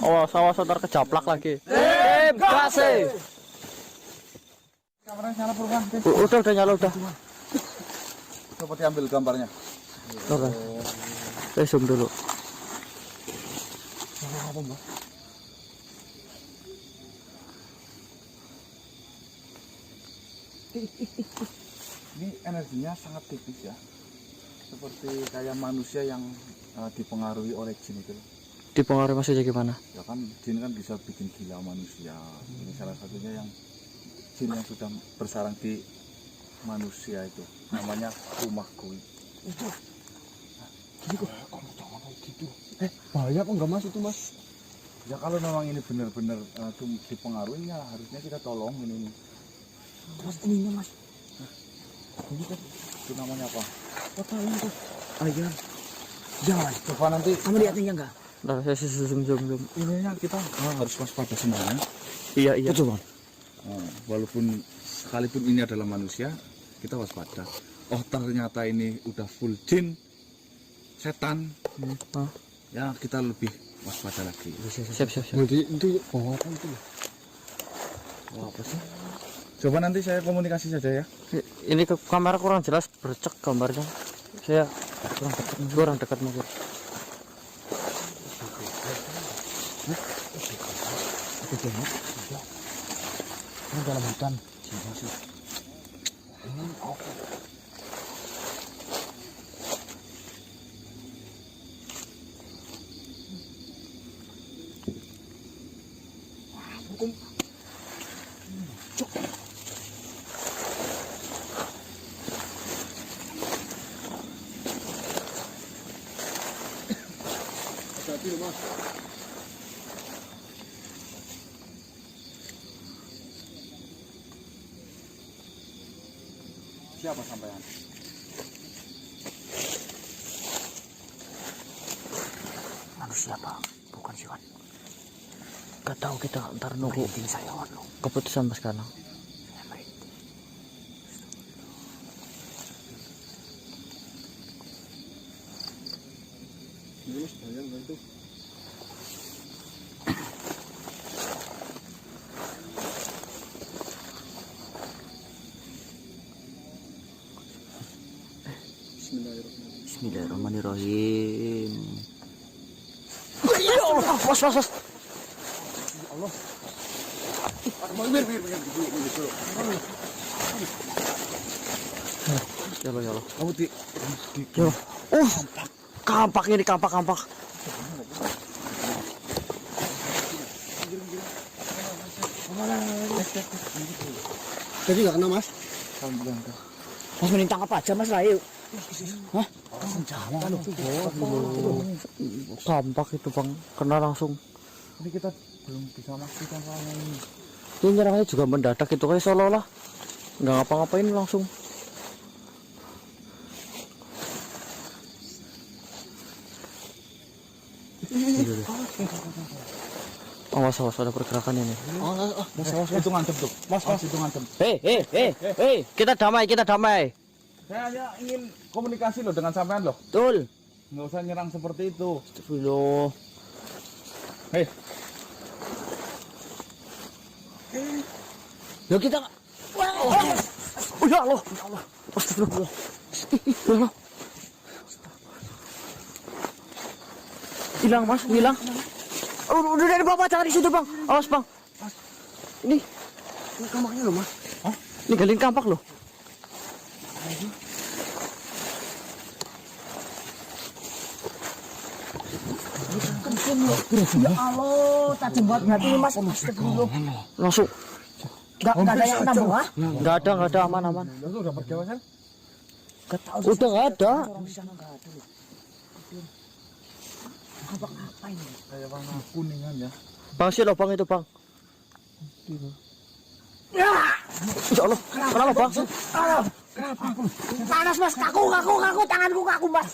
Awas ntar kejaplak lagi. Kasih. Kameranya nyala perubahan. Udah nyala udah. Coba diambil gambarnya. Udah. Zoom dulu. Ini energinya sangat tipis ya. Seperti kayak manusia yang dipengaruhi oleh jin itu. Dipengaruhi maksudnya gimana? Ya kan jin kan bisa bikin gila manusia. Ini salah satunya yang jin yang sudah bersarang di manusia itu. Namanya rumah kui. Itu. Ini kok kamu jangan gitu. Bahaya apa enggak Mas itu Mas? Ya kalau memang ini benar-benar dipengaruhi ya harusnya kita tolong ini. Mas ininya Mas. Ini kan itu namanya apa? Apa ini tuh? Ayam. Jangan. Coba nanti Kamu lihatnya enggak? Nah, saya zoom. ininya kita harus waspada semuanya. Iya. Coba. Walaupun sekalipun ini adalah manusia, kita waspada. Oh ternyata ini udah full jin, setan, ya kita lebih waspada lagi. Siap. Jadi itu bawa apa itu? Apa sih? Coba nanti saya komunikasi saja ya. Ini ke kamera kurang jelas, bercek gambarnya. Saya kurang dekat mungkin. Itu banget. Ini dalam hutan. Ini oke. Hati-hati Mas. Siapa sampean? Manusia Pak, bukan siwan. Gak tahu kita ntar nunggu Merinding saya lo. keputusan mas sekarang. Saya merinding. Ini Mas bayang itu. Bismillahirrahmanirrahim. Ya Allah, was. Mir. Ya Allah. Kamu di Ya Allah. Kampak ini, kampak. Jadi nggak kena Mas? Mas menintang apa aja Mas Rayu? Hah? Senjata loh. Kampak itu bang, kena langsung. ini kita belum bisa memastikan soal ini. Ini nyerangnya juga mendadak itu kayak seolah-olah nggak ngapa-ngapain langsung. Awas ada pergerakan ini. Mas, itu ngancem tuh. Mas, itu ngancem. Hei, kita damai. Saya hanya ingin komunikasi loh dengan sampean loh. Betul. Nggak usah nyerang seperti itu. Astagfirullah. Hei, Ya kita. Oh ya Allah. Astagfirullah. Ya Allah. Hilang Mas, hilang. Udah dari bawah, jangan di situ Bang. Awas Bang. Ini Kamarnya loh Mas. Hah? Ninggalin kampak loh. Ya Allah, tajam banget hati ini Mas. Astagfirullah. Langsung. Enggak ada yang nambah ah? Enggak ada aman. lu dapat jawaban? Enggak tahu. Udah enggak ada. Orang di sana enggak ada loh. Apa ini? Kayak warna kuningan ya. Bang sih Bang itu Bang. Ya Allah, kenapa Bang? Panas Mas, kaku tanganku kaku Mas.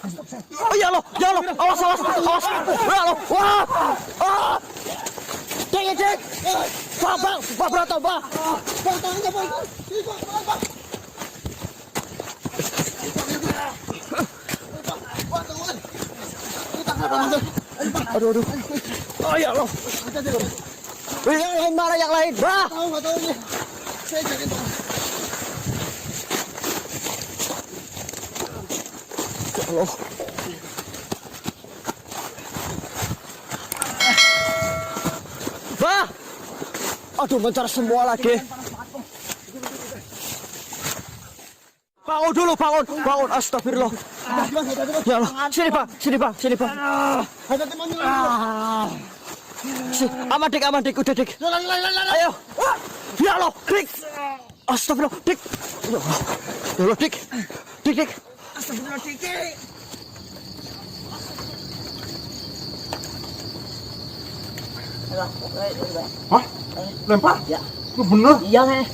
Oh ya Allah, awas. Ya Allah, wah. Cek. Bang, berantem Bang. Bang, tangannya Bang. Aduh. Oh ya Allah. Yang lain mana yang lain? Bah. Nggak tahu nih. Saya cari tahu. Ya Allah. Bah. Aduh, mencar semua lagi. Bangun dulu, bangun. Astagfirullah. Ya Allah, sini bang. Aman dik, udah dik. Ayo. Ya Allah, dik. Astagfirullah, dik. Ya Allah, dik. Astagfirullah, dik. Hah? Lempar? Ya. Lu bener? Iya nih.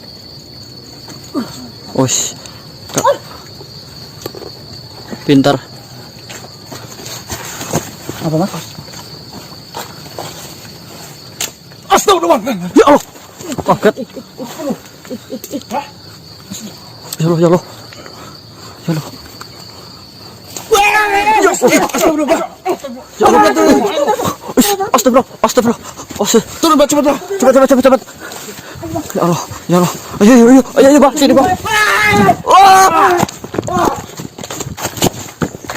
Ush. Pintar. Apa mas? Astagfirullah. Ya Allah. Kaget. Ya Allah. Astagfirullah. Ya Allah. Astagfirullah. Turun, Pak, cepet. Cepat. Ya Allah. Ayo, Bang, sini, Bang.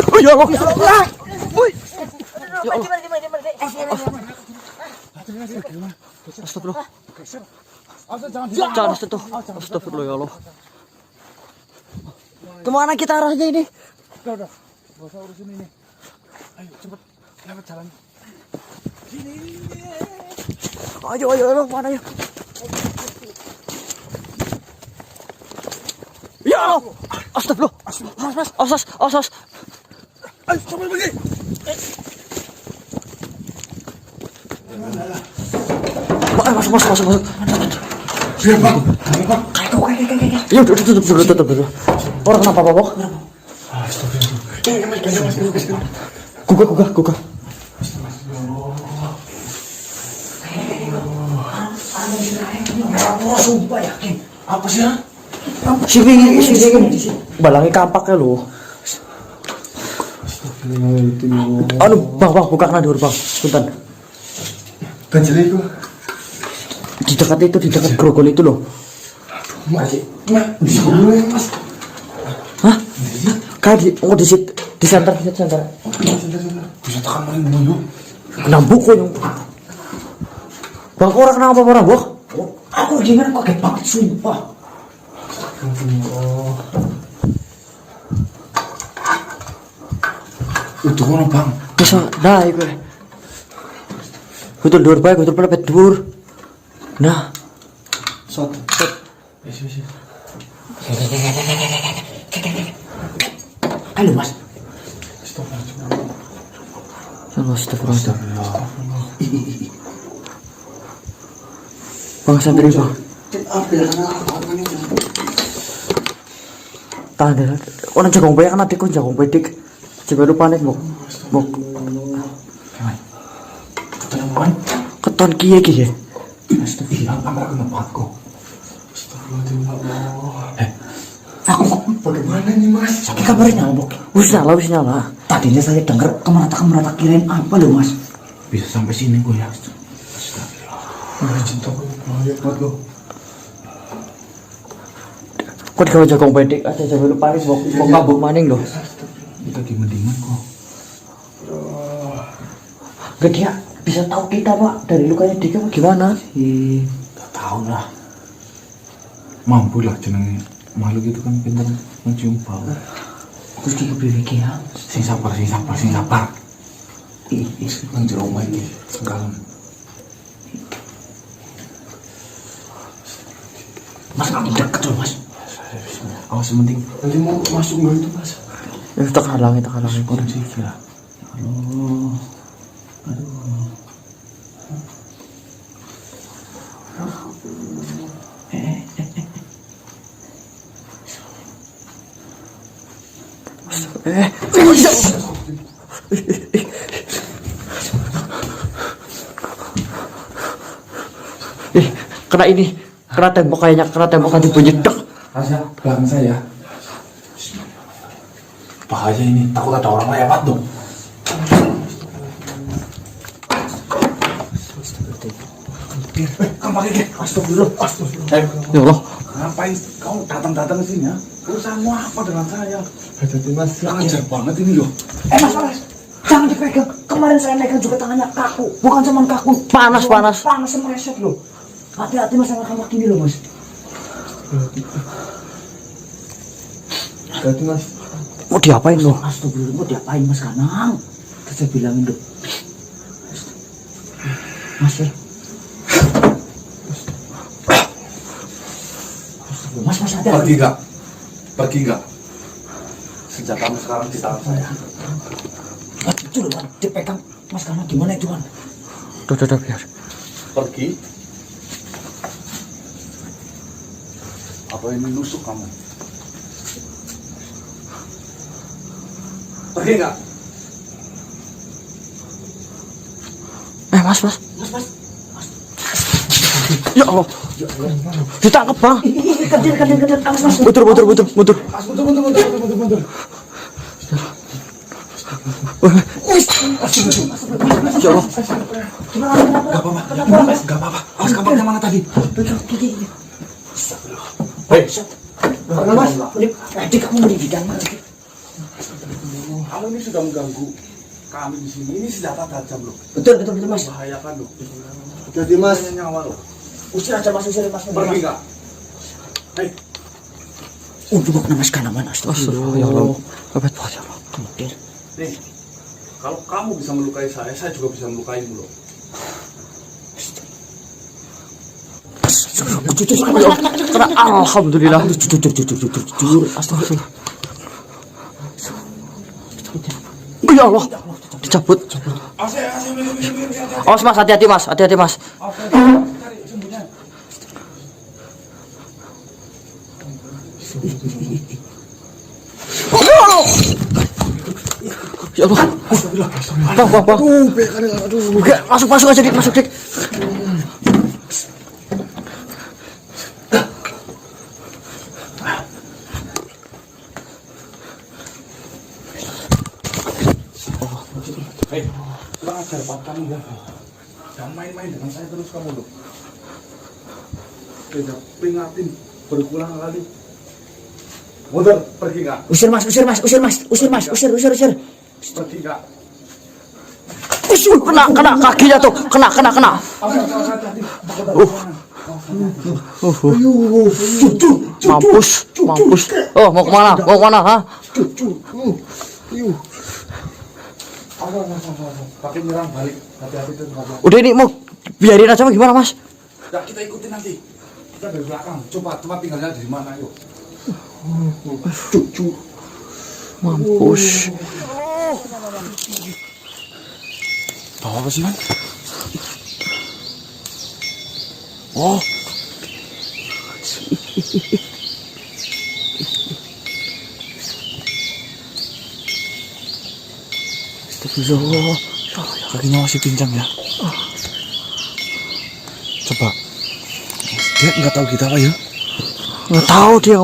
Oh, ya Allah. Astagfirullah. Jangan sentuh. Astagfirullah, ya Allah. Kemana kita arahnya ini? Udah. Gak usah urusin ini. Ayo, cepet. Lewat jalan. Ayo, mana ya? Ya Allah. Astagfirullah. Awas. Ayo, cepet pergi. Masuk. Biar, Bang. Kayak. Ya udah tutup dulu. Orang kenapa, Bok? Gugah. Sumpah yakin. Apa sih, ya? Sini. Balangnya kampak ya lo. Anu, Bang, buka kena dulu, Bang. Punten. Ganjil itu. Di dekat grogol itu loh. Masih. Bisa gue, Mas. Hah? Kayak di center. Bisa tekan main dulu. Nambuk kok yang. Bang, orang kenapa orang, Bok? Aku gimana kaget banget sumpah. Itu mana, Bang? Bisa dah gue. Betul dur baik, betul pelepet dur. Nah, Sat. Yes. Halo mas. Astagfirullah. Bang santri, Bang. Tahan. Orang jagung bayi kan adikku jagung bayi. Coba lu panik, Bok. Keton kiye. Astagfirullah, kenapa kok? Aku bagaimana nih mas? Sakit kabarnya Bok. Wis nyala. Tadinya saya dengar merata kirain apa lo mas? Bisa sampai sini gue ya. Astagfirullah. Cinta gue bahaya banget lo. Kok digawe jagung bayi aja coba lu panik, Bok. Kok kabur maning loh. Kita lagi mendingan kok. Gak dia bisa tahu kita, Pak, dari lukanya Dika apa gimana? Gak tau lah. Mampu lah jenenge makhluk itu kan pintar mencium bau. Terus dia kepriwe ya? Sing sabar. Kan jero omah iki sengkalem. Mas kamu deket loh mas. Awas penting. Nanti mau masuk enggak itu, Mas? Ya kita halangi. Kunci ya. Aduh. Kena tembok kayaknya, nanti bunyi dek. Rasanya belakang saya. Bahaya ini, takut ada orang lewat dong. Kamu pakai deh. Astagfirullah. Ya Allah. Ngapain kau datang-datang ke sini ya? Urusanmu apa dengan saya? Hati-hati mas. Ajar banget ini loh. Mas, jangan dipegang. Kemarin saya megang juga tangannya kaku. Bukan cuma kaku. Panas. Panas mereset loh. Hati-hati mas sama kamu gini loh mas. Hati-hati mas. Mau diapain lo? Astagfirullah, mau diapain mas Kanang? Saya bilangin loh. Mas ya. Mas hati-hati. Pergi enggak? Senjatamu sekarang di tangan saya. Itu loh, man. Dipegang Mas Kanang gimana itu kan? Udah biar. Pergi. Apa ini nusuk kamu? Pergi enggak? Mas. Mas. Ya Allah. Ditangkap bang. Kedir. Mas. Mundur. Mas, mundur. Ya Allah. Enggak apa-apa. Mas, kabarnya mana tadi? Hei. Mas. Adik kamu mendidikan mas. Kamu ini sudah mengganggu kami di sini. Ini senjata tajam loh. Betul mas. Bahayakan loh. Jadi mas. Nyawa loh. Usir aja mas. Pergi enggak? Hei. Untuk kena Mas Kanang mana? Astagfirullah. Ya Allah. Hebat banget ya Allah. Kemudian. Nih, kalau kamu bisa melukai saya juga bisa melukaimu loh. Alhamdulillah. Jujur. Astagfirullah. Ya Allah. Dicabut. Awas mas, hati-hati mas. Ya Allah. Bang. Enggak, masuk aja dik. Hei, kurang ajar Pak kamu ya. Jangan main-main dengan saya terus kamu loh. Sudah peringatin berulang kali. Mundur, pergi enggak? Usir mas. Usir. Pergi enggak? Kena kakinya tuh. Kena. Mampus. Oh, mau kemana? Ha? Pakai nyerang balik. Hati-hati tuh. Udah ini mau biarin aja gimana mas? Ya, kita ikutin nanti. Kita dari belakang. Coba tempat tinggalnya di mana yuk. Mampus. Bawa apa sih man? Oh. Astagfirullah. Kakinya masih pincang ya. Coba. Dia nggak tahu kita apa ya? Nggak tahu dia.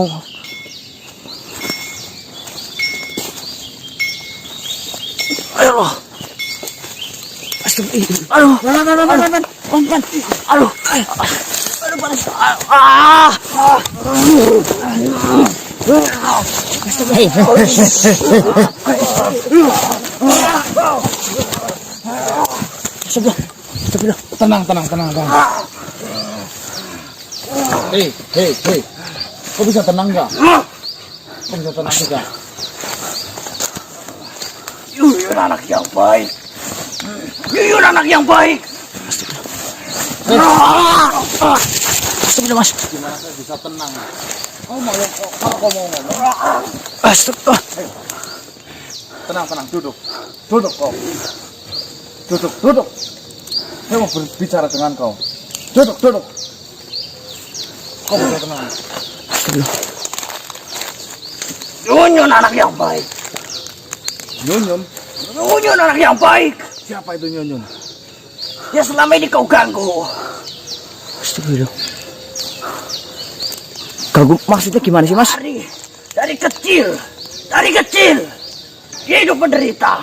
Ayo loh. Aduh, man. Aduh, panas. Astagfirullah. Tenang. Hei. Kau bisa tenang nggak? Kau bisa tenang juga? Yuyun anak yang baik. Astagfirullah mas. Gimana saya bisa tenang? Kau mau ngomong? Astagfirullah. Tenang. Duduk kau. Duduk. Saya mau berbicara dengan kau. Duduk. Kau bisa tenang. Astagfirullah. Yuyun anak yang baik. Nyonyun? Yuyun anak yang baik. Siapa itu Nyonyun? Ya selama ini kau ganggu. Astagfirullah. Ganggu maksudnya gimana sih mas? Dari kecil. Dia hidup menderita.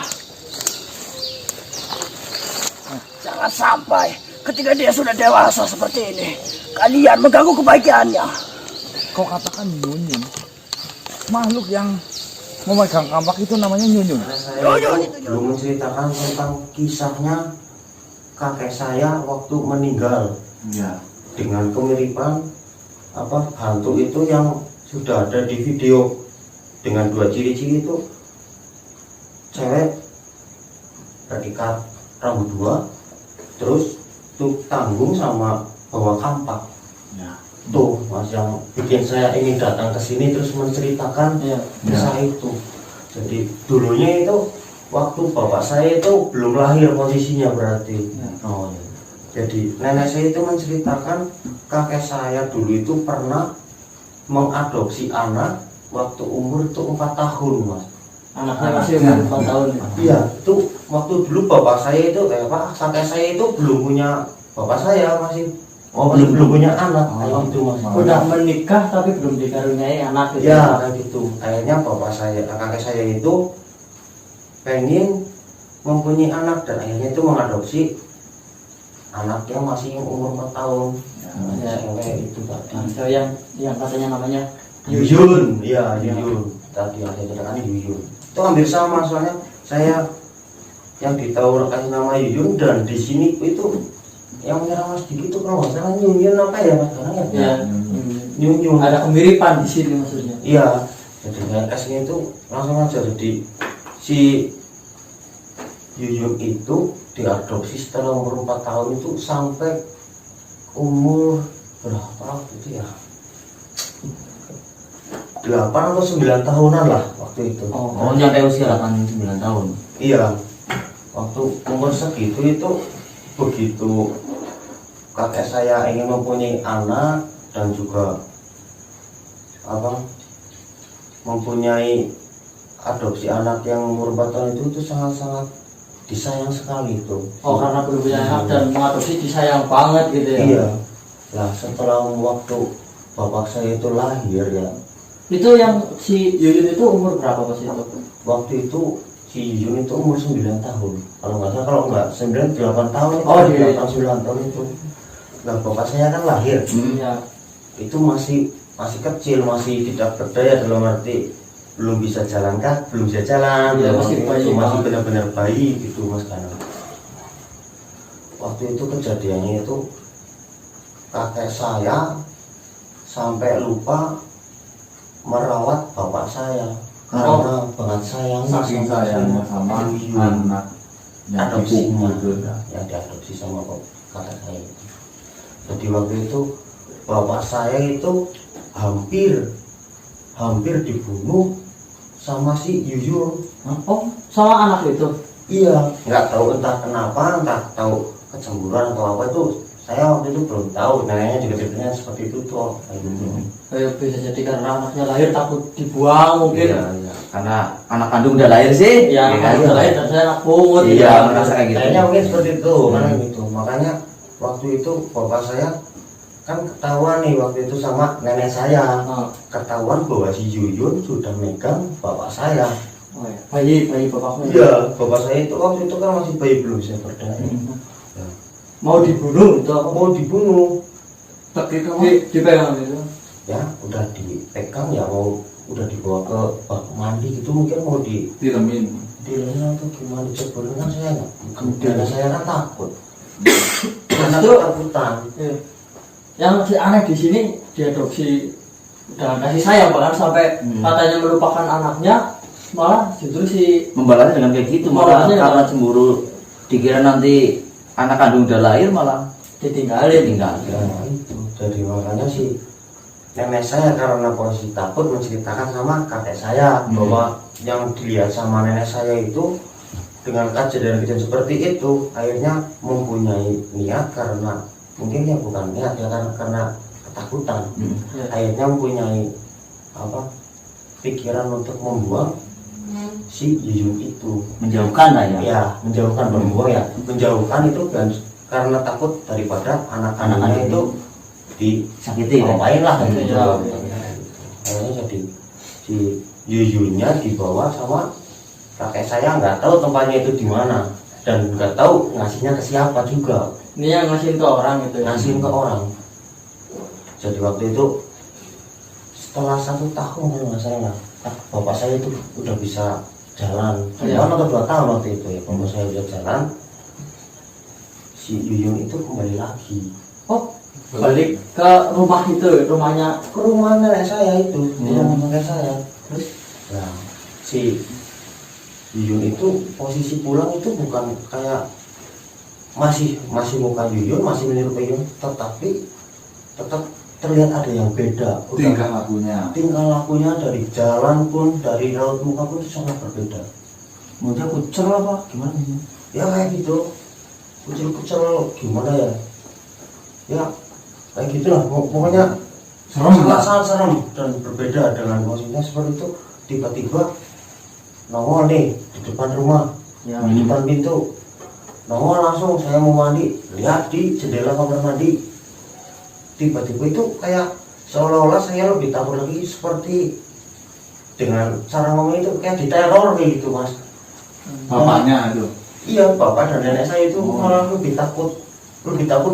Jangan sampai ketika dia sudah dewasa seperti ini, kalian mengganggu kebahagiaannya. Kau katakan nyunyun. Makhluk yang memegang kampak itu namanya nyunyun. Saya itu belum menceritakan tentang kisahnya kakek saya waktu meninggal. Ya. Dengan kemiripan hantu itu yang sudah ada di video, dengan dua ciri-ciri itu, cewek berikat rambut dua, terus tuh tanggung sama bawa kampak. Ya. Tuh mas yang bikin saya ini datang ke sini terus menceritakan kisah itu. Jadi dulunya itu waktu bapak saya itu belum lahir posisinya berarti. Oh ya. Jadi nenek saya itu menceritakan kakek saya dulu itu pernah mengadopsi anak waktu umur itu 4 tahun mas. Anaknya masih umur 4 tahun. Iya, itu waktu dulu bapak saya itu kakek saya itu belum punya bapak saya masih belum punya anak kayak gitu mas. Udah menikah tapi belum dikaruniai anak gitu. Ya kayak gitu. Akhirnya bapak saya kakek saya itu pengen mempunyai anak dan akhirnya itu mengadopsi anaknya masih umur 4 tahun. Ya. Kayak itu tadi. So, yang katanya namanya Yuyun, iya Yuyun. Tadi yang saya ceritakan Yuyun. Itu hampir sama soalnya saya yang ditahu kasih nama Yuyun dan di sini itu yang menyerang Mas Diki itu kalau nggak salah Yuyun apa ya Mas Danang ya? ya. Yuyun. Ada kemiripan di sini maksudnya. Iya. Jadi saya kasihnya itu langsung aja jadi si Yuyun itu diadopsi setelah umur 4 tahun itu sampai umur berapa gitu ya? 8 atau 9 tahunan lah waktu itu. Oh, nyampe usia 8-9 tahun. Iya. Waktu umur segitu itu begitu kakek saya ingin mempunyai anak dan juga mempunyai adopsi anak yang umur 4 tahun itu sangat-sangat disayang sekali itu. Oh, karena belum punya anak dan mengadopsi disayang banget gitu ya. Iya. Nah, setelah waktu bapak saya itu lahir ya. Itu yang si Yuyun itu umur berapa pas itu? Waktu itu si Yuyun itu umur 9 tahun. Kalau nggak salah, kalau nggak 9, 8 tahun. Oh, 8, 9 tahun itu. Nah, bapak saya kan lahir. Iya. Itu masih kecil, masih tidak berdaya dalam arti belum bisa jalan belum bisa jalan. Ya, masih bayi masih banget. benar-benar bayi gitu mas kan. Waktu itu kejadiannya itu kakek saya sampai lupa merawat bapak saya karena banget sayang Saking sayangnya sama anak yang adopsinya dipukul. yang diadopsi sama kakek saya itu. Jadi waktu itu bapak saya itu hampir dibunuh sama si Yuyun. Oh, sama anak itu. Iya, nggak tahu entah kenapa, entah tahu kecemburuan atau apa itu. Saya waktu itu belum tahu. Neneknya juga ceritanya seperti itu tuh. Kayak gitu. Bisa jadi karena anaknya lahir takut dibuang mungkin. Iya, iya. Karena anak kandung udah lahir sih. Ya, kan? udah lahir dan saya anak pungut. Iya, gitu. merasa kayak gitu. Kayaknya mungkin seperti itu, karena gitu. Makanya waktu itu bapak saya kan ketahuan nih waktu itu sama nenek saya. Ketahuan bahwa si Yuyun sudah megang bapak saya. Oh, ya. Bayi bapakmu. Iya, bapak saya itu waktu itu kan masih bayi belum bisa berdaya. Ya. Mau dibunuh itu apa? Mau dibunuh, Dipegang gitu. ya udah dipegang ya udah dibawa ke bak mandi gitu mungkin mau Diremin. dilelah atau gimana diceburin kan saya nggak. Kemudian saya kan takut. Karena Itu- ketakutan. Iya. Yang aneh di sini diadopsi dengan kasih sayang bahkan sampai katanya melupakan anaknya, malah justru si Membalasnya dengan kayak gitu, malah Membalasnya karena dengan- cemburu dikira nanti anak kandung udah lahir malah ditinggalin. tinggal. Ya itu. Jadi makanya si nenek saya karena posisi takut menceritakan sama kakek saya bahwa yang dilihat sama nenek saya itu dengan kejadian-kejadian seperti itu akhirnya mempunyai niat karena mungkin ya bukan niat ya karena ketakutan. Ya. Akhirnya mempunyai pikiran untuk membuang si Yuyun itu. Menjauhkan lah ya. Ya menjauhkan, membuang ya menjauhkan itu kan karena takut daripada anak-anaknya itu Sakiti kan? diapain lah gitu. Ya. Akhirnya jadi si Yuyunnya dibawa sama kakek saya, nggak tahu tempatnya itu di mana dan nggak tahu ngasihnya ke siapa juga. Ini yang ngasihin ke orang gitu ya. ngasihin ke orang. Jadi waktu itu setelah 1 tahun kalau nggak salah, bapak saya itu udah bisa jalan. 1 tahun atau 2 tahun waktu itu ya, bapak saya udah jalan. Si Yuyun itu kembali lagi. Oh, balik ke rumah itu, rumahnya. Ke rumah nenek saya itu, di rumah nenek saya. Terus Nah, si Yuyun itu posisi pulang itu bukan kayak masih muka Yuyun, masih menyerupai Yuyun, tetapi tetap terlihat ada yang beda. Tingkah lakunya dari jalan pun, dari raut muka pun sangat berbeda. mudah kucel apa? Gimana ini? Ya kayak gitu, kucel gimana ya? Ya kayak gitulah, pokoknya sangat serem dan berbeda dengan maksudnya seperti itu. Tiba-tiba nongol nih di depan rumah, Ya. di depan pintu, nongol langsung. Saya mau mandi, lihat di jendela kamar mandi. Tiba-tiba itu kayak seolah-olah saya lebih takut lagi, seperti dengan cara ngomong itu kayak diteror gitu mas. Bapaknya itu. Iya, bapak dan nenek saya itu malah lebih takut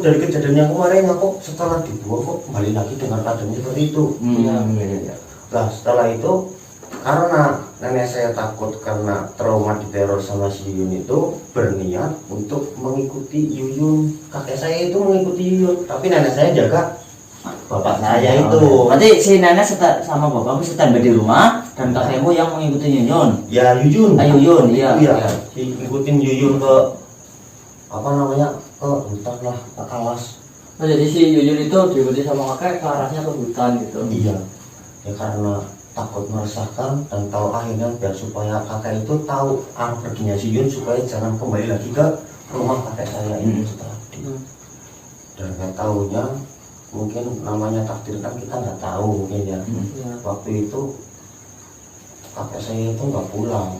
dari kejadian yang kemarin. Kok setelah dibuang kok kembali lagi dengan keadaan seperti itu. Nah setelah itu, karena nenek saya takut karena trauma diteror sama si Yuyun itu, berniat untuk mengikuti Yuyun. Kakek saya itu mengikuti Yuyun, tapi nenek saya jaga bapak saya itu. Berarti si nenek sama bapakmu standby di rumah dan kakekmu yang mengikuti Yuyun. Ya Yuyun. Yuyun, iya. Iya. Ngikutin Yuyun ke apa namanya, ke hutan lah, ke alas. Nah, jadi si Yuyun itu diikuti sama kakek ke arahnya ke hutan gitu. Iya. Ya karena takut meresahkan dan tahu akhirnya biar supaya kakek itu tahu arah perginya si Yun, supaya jangan kembali lagi ke rumah kakek saya ini tadi. Dan nggak tahunya, mungkin namanya takdir kan kita nggak tahu mungkin ya. Waktu itu kakek saya itu nggak pulang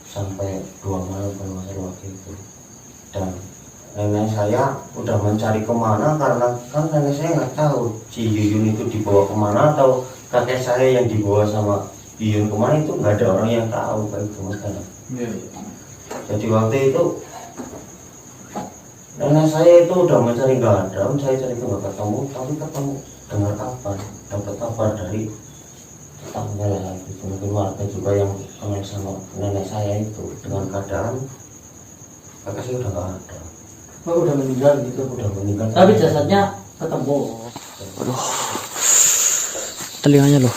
sampai 2 malam kalau nggak salah waktu itu. Dan nenek saya udah mencari kemana, karena kan nenek saya nggak tahu si Yuyun itu dibawa kemana, atau kakek saya yang dibawa sama Yuyun kemana, itu nggak ada orang yang tahu kayak itu mas. Jadi waktu itu nenek saya itu udah mencari nggak ada, saya cari itu nggak ketemu, tapi ketemu dengar kabar, dapat kabar dari tetangga lah, itu mungkin warga juga yang kenal sama nenek saya itu, dengan keadaan kakek saya udah nggak ada. Oh, udah meninggal gitu. Udah meninggal. Tapi jasadnya ketemu. Aduh, telinganya loh.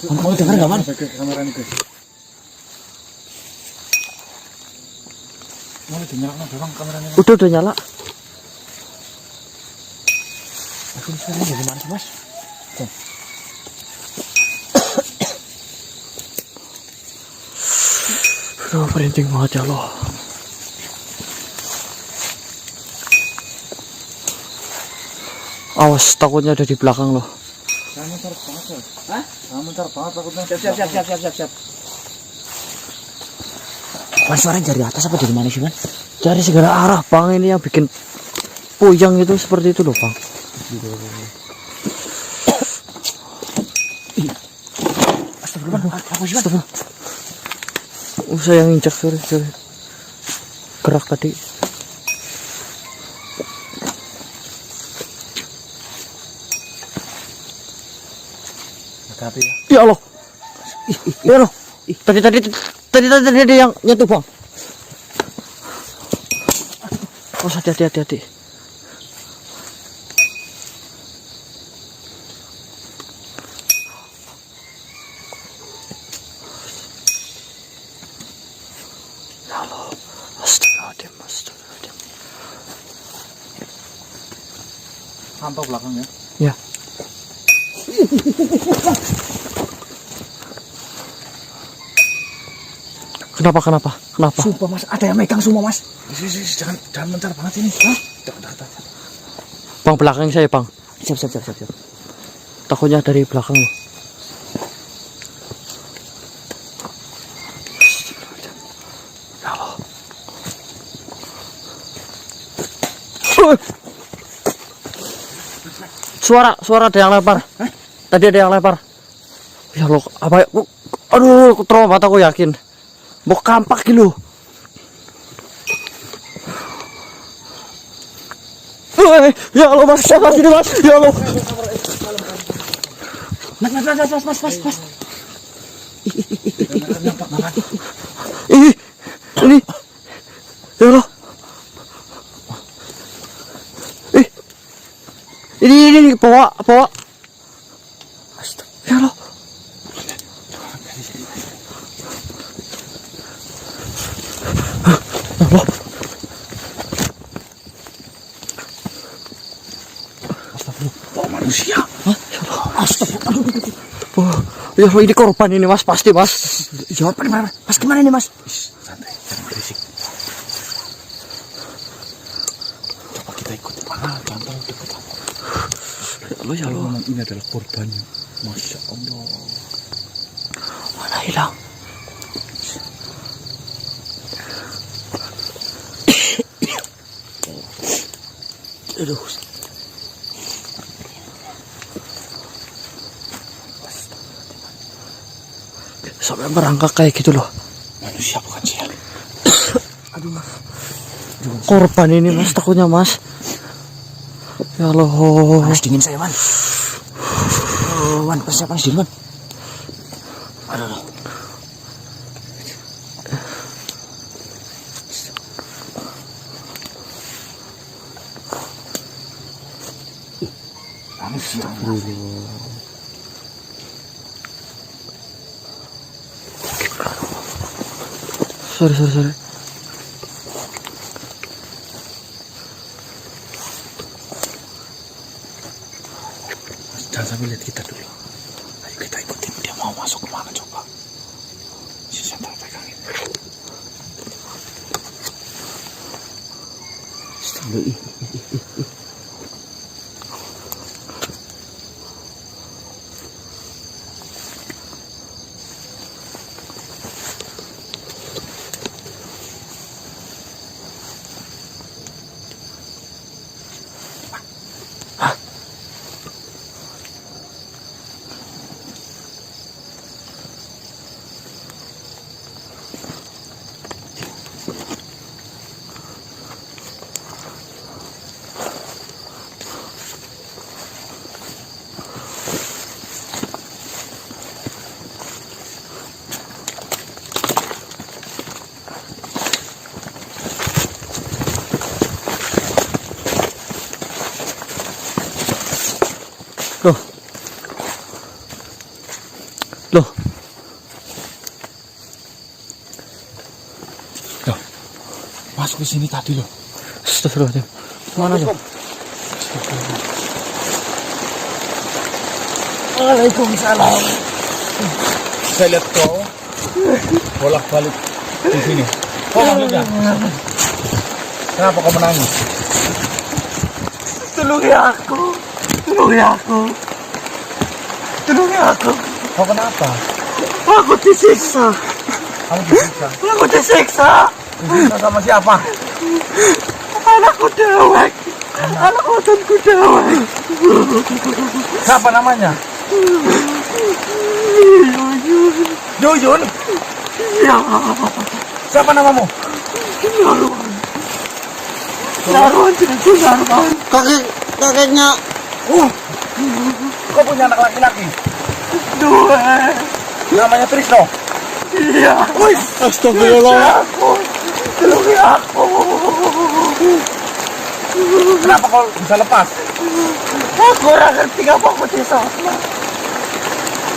Mau dengar nggak man? Kamera ini guys. Mau dinyalakan dorong kameranya. Udah nyala. Aku suaranya dari mana sih mas? Aduh, perinting banget ya loh. Awas, takutnya ada di belakang loh. Saya mencar banget. Hah? Saya mencar banget takutnya. Siap. Man, suaranya dari atas apa dari mana sih man? Dari segala arah bang, ini yang bikin puyeng itu seperti itu loh bang. Astagfirullah. Saya yang injak, sorry. Gerak tadi. Hati-hati ya. Ya Allah. Ya Allah. Tadi ada yang nyentuh bang. Oh, hati-hati. Ya Allah. Astagfirullahaladzim. Pantau belakang ya. Ya. Kenapa? Sumpah mas, ada yang megang semua mas. Jangan mencar banget ini. Hah? Dekat. Bang, belakang saya bang. Siap. Takutnya dari belakang loh. Ya Allah. Suara ada yang lempar. Tadi ada yang lempar. Ya Allah, apa ya? Aduh, trauma aku yakin. Mbok kampak iki lho. Ya Allah mas, ini mas, ya Allah. Mas. Ini, ya Allah. Ini, bawa. Ya Allah. Manusia. Astagfirullah. Oh, ya Allah, ini korban ini mas, pasti mas. Jawab gimana? Mas gimana ini mas? Santai, jangan berisik. Coba kita ikut. Jangan terlalu dekat. Ya Allah. Memang ini adalah korbannya. Masya Allah. Mana hilang? Aduh. Sampai merangkak kayak gitu loh. Manusia bukan sial. Aduh mas. Korban ini mas, takutnya mas. Ya Allah. Panas dingin saya, Wan. Wan, persiapan dingin, Wan. Aduh. Manusia. Sorry. Jangan sampai lihat kita dulu. Ayo kita ikutin. Dia mau masuk kemana coba. Si Santa pegangin. Loh. Masuk ke sini tadi loh. Astagfirullahaladzim. Mana tuh? Waalaikumsalam. Saya lihat kau bolak-balik di sini. Kau maksudnya? Kenapa kau menangis? Tulungi aku. Kau kenapa? Aku disiksa. Kamu disiksa. Disiksa Sama siapa? anakku dewek. Anak wadonku dewek. Siapa namanya? Yuyun. Ya, Siapa namamu? Narwan. Kakeknya. Kau punya anak laki-laki? Dua. Namanya Trisno. Iya. Astagfirullah. Tulungi aku. Kenapa kau bisa lepas? Aku orang ngerti apa aku disana.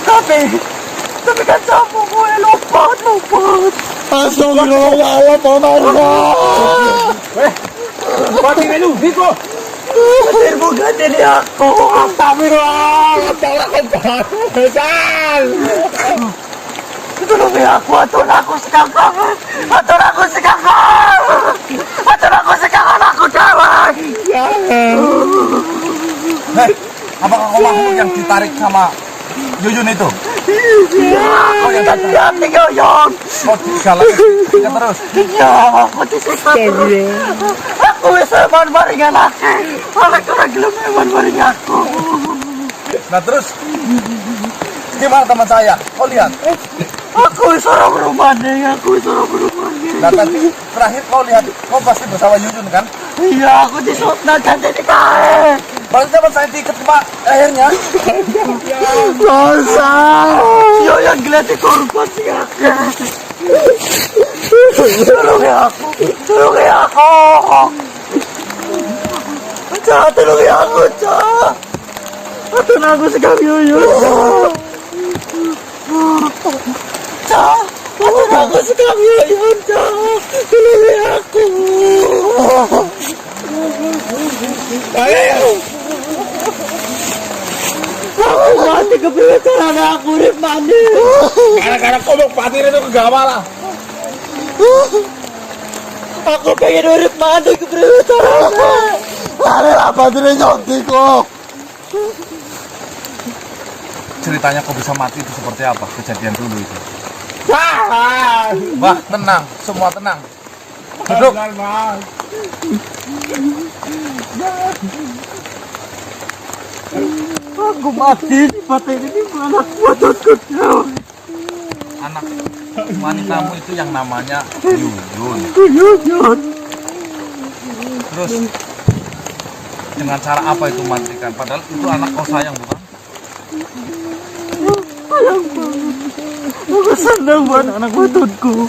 Tapi kan sama gue lompat. Astagfirullah ya Allah, tolong Allah. Mati melu, Biko. Hadir bukan ini aku. Astagfirullah, tolong besar. Tulungi aku, atur aku sekarang. Aku dewek. Hei, apakah kau makhluk yang ditarik sama Yuyun itu? Iya. Kau yang datang. Iya, Yoyong. Kau digalak terus. Iya, aku disiksa terus. Aku bisa baring anaknya. Orang gelap baring aku. Nah terus, gimana teman saya? Kau lihat. Aku seorang rumahnya, aku seorang rumahnya. Nah tadi terakhir kau lihat, kau pasti bersama Yuyun kan? Iya, aku disotna ganti di kae. Baru dapat saya diikat pak akhirnya. Dosa. Yo yang gelati korban ya. Tolong ya aku. Tolong ya aku. Cak, tolong ya aku, Cak. Atun aku sekali Yuyun. Cak, atun aku sekali Yuyun, Cak. Tolong ya aku. Ayo. Aku mati kebetulan aku di mandi. Gara-gara kau mau patir itu kegawa lah. Aku pengen urip mandi kebetulan. Ada apa dire nyonti kok? Ceritanya kau bisa mati itu seperti apa kejadian dulu itu? Mbah tenang, semua tenang. Duduk. Aku mati di pantai ini malah buatku jauh. Anak wanitamu itu yang namanya Yuyun. Yuyun. Terus dengan cara apa itu matikan? Padahal itu anak kau sayang bukan? Sayang banget. Aku senang buat anak buatku.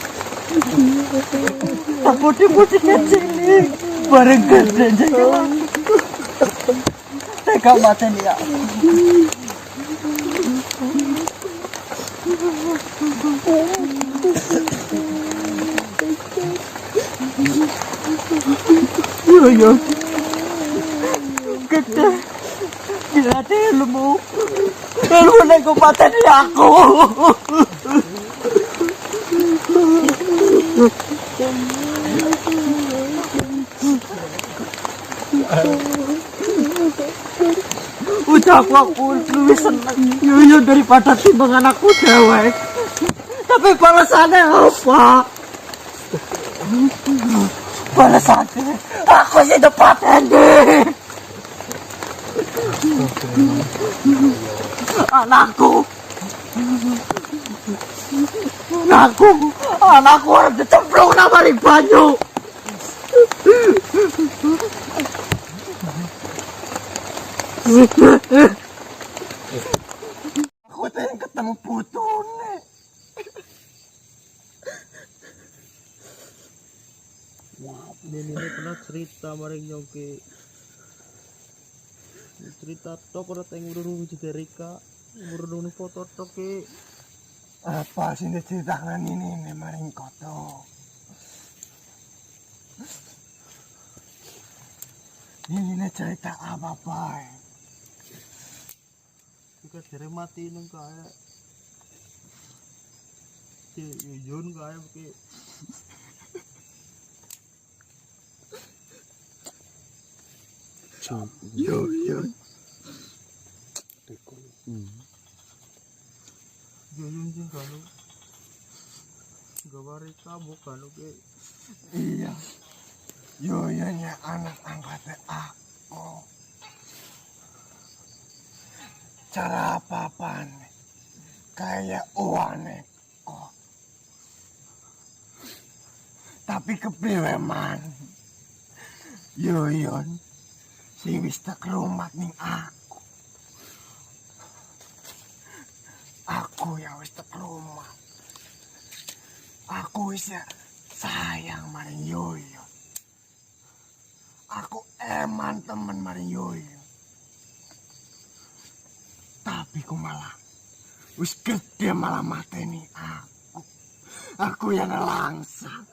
Aku dipujikan sini. Bareng kerja jalan. Tega mati ya. Yuyun. Gede. Gila deh ilmu. Ilmu yang kupaten aku. Udah aku lebih senang Yuyun daripada timbangan aku dewek. Tapi balasannya apa? Balasannya aku sih dapat ini. Anakku harus dicemplung nama di banyu. Aku pengen ketemu putune. Ini pernah cerita maring nyongke cerita tok ora teng urung juga Rika urung foto tok ke Apa sih diceritakan ini maring koto? Ini cerita apa Pak? juga dari mati nang kaya si Yuyun kaya ke Yuyun. Yuyun sing kalau gawa Rika bukan ke Iya. Yuyun ya anak angkatnya aku. Cara apa-apaan kayak uane kok. Tapi kepriwe man. Yuyun si wis tak rumat ning aku. Aku ya wis tak rumat. Aku wis ya sayang maring Yuyun. Aku eman temen maring Yuyun. Tapi ku malah wis gede malah mateni aku. Aku yang langsung.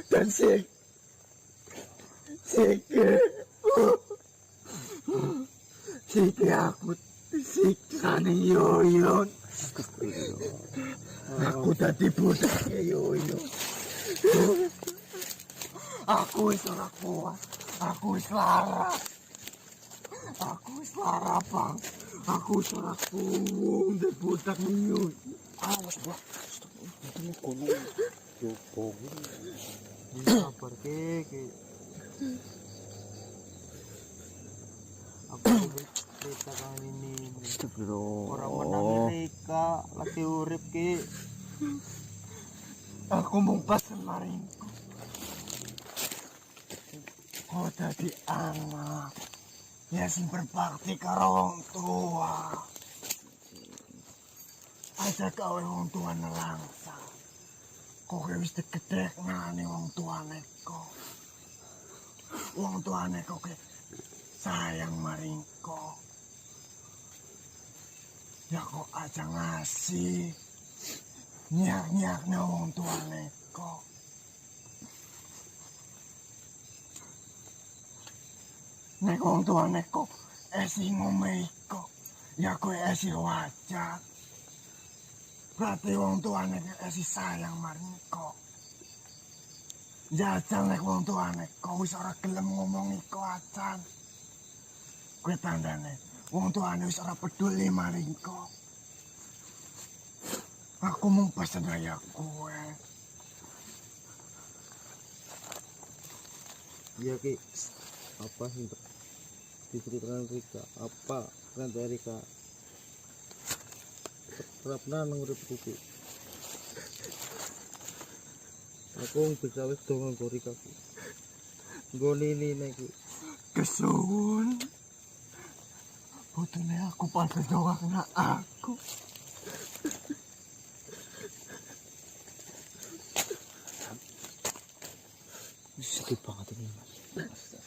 Dan si aku siksa ning Yuyun. Aku tadi budak Yuyun. Aku wis ora kuat. Aku wis lara. Aku wis lara, Bang. Aku wis ora kuat ndek budak ning Yuyun. Awas, Bang. Ini kono. Yo, sabar ke aku cerita kali ini orang menang Rika ki urip ki. Aku mung pesen maringku. Kau tadi anak ya sing berbakti karo wong tua. Aja gawe wong tua nelangsa. Kok wis digedhek ngane wong tuane kok. Wong tuane kok sayang maringko. Ya kok aja ngasih. Nyak-nyaknya wong tuane kok. Nek wong tuane kok esi ngomei kok. Ya kowe esi wajar. Berarti wong tuane esi sayang maring kok. Jajal nek wong tuane kok wis ora gelem ngomongi kok acan. Kowe tandane wong tuane wis ora peduli maring kok. Aku mung pesen aja kowe. Iya ki. Apa sih diceritakan Rika? Apa kan dari Rika? Terapna nang uripku ki. Aku bisa wis dongan karo Rika ki. Nggone ini ki. Kesuwun. Putune aku pantes doang aku. Sedih banget ini mas.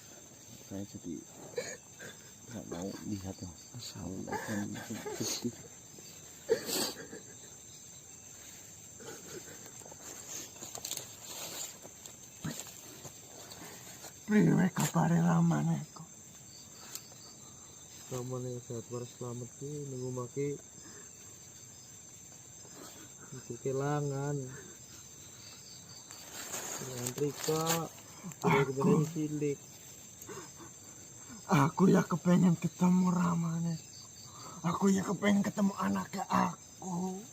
Saya jadi nggak mau lihat mas. Assalamualaikum. Sedih. Priwe kabare lamane kok. Ramane sehat waras selamat ki ning omah ki. Iku kelangan. Kelangan Rika. Bener-bener cilik. Aku ya kepengen ketemu Ramane. Aku ya kepengen ketemu anaknya aku.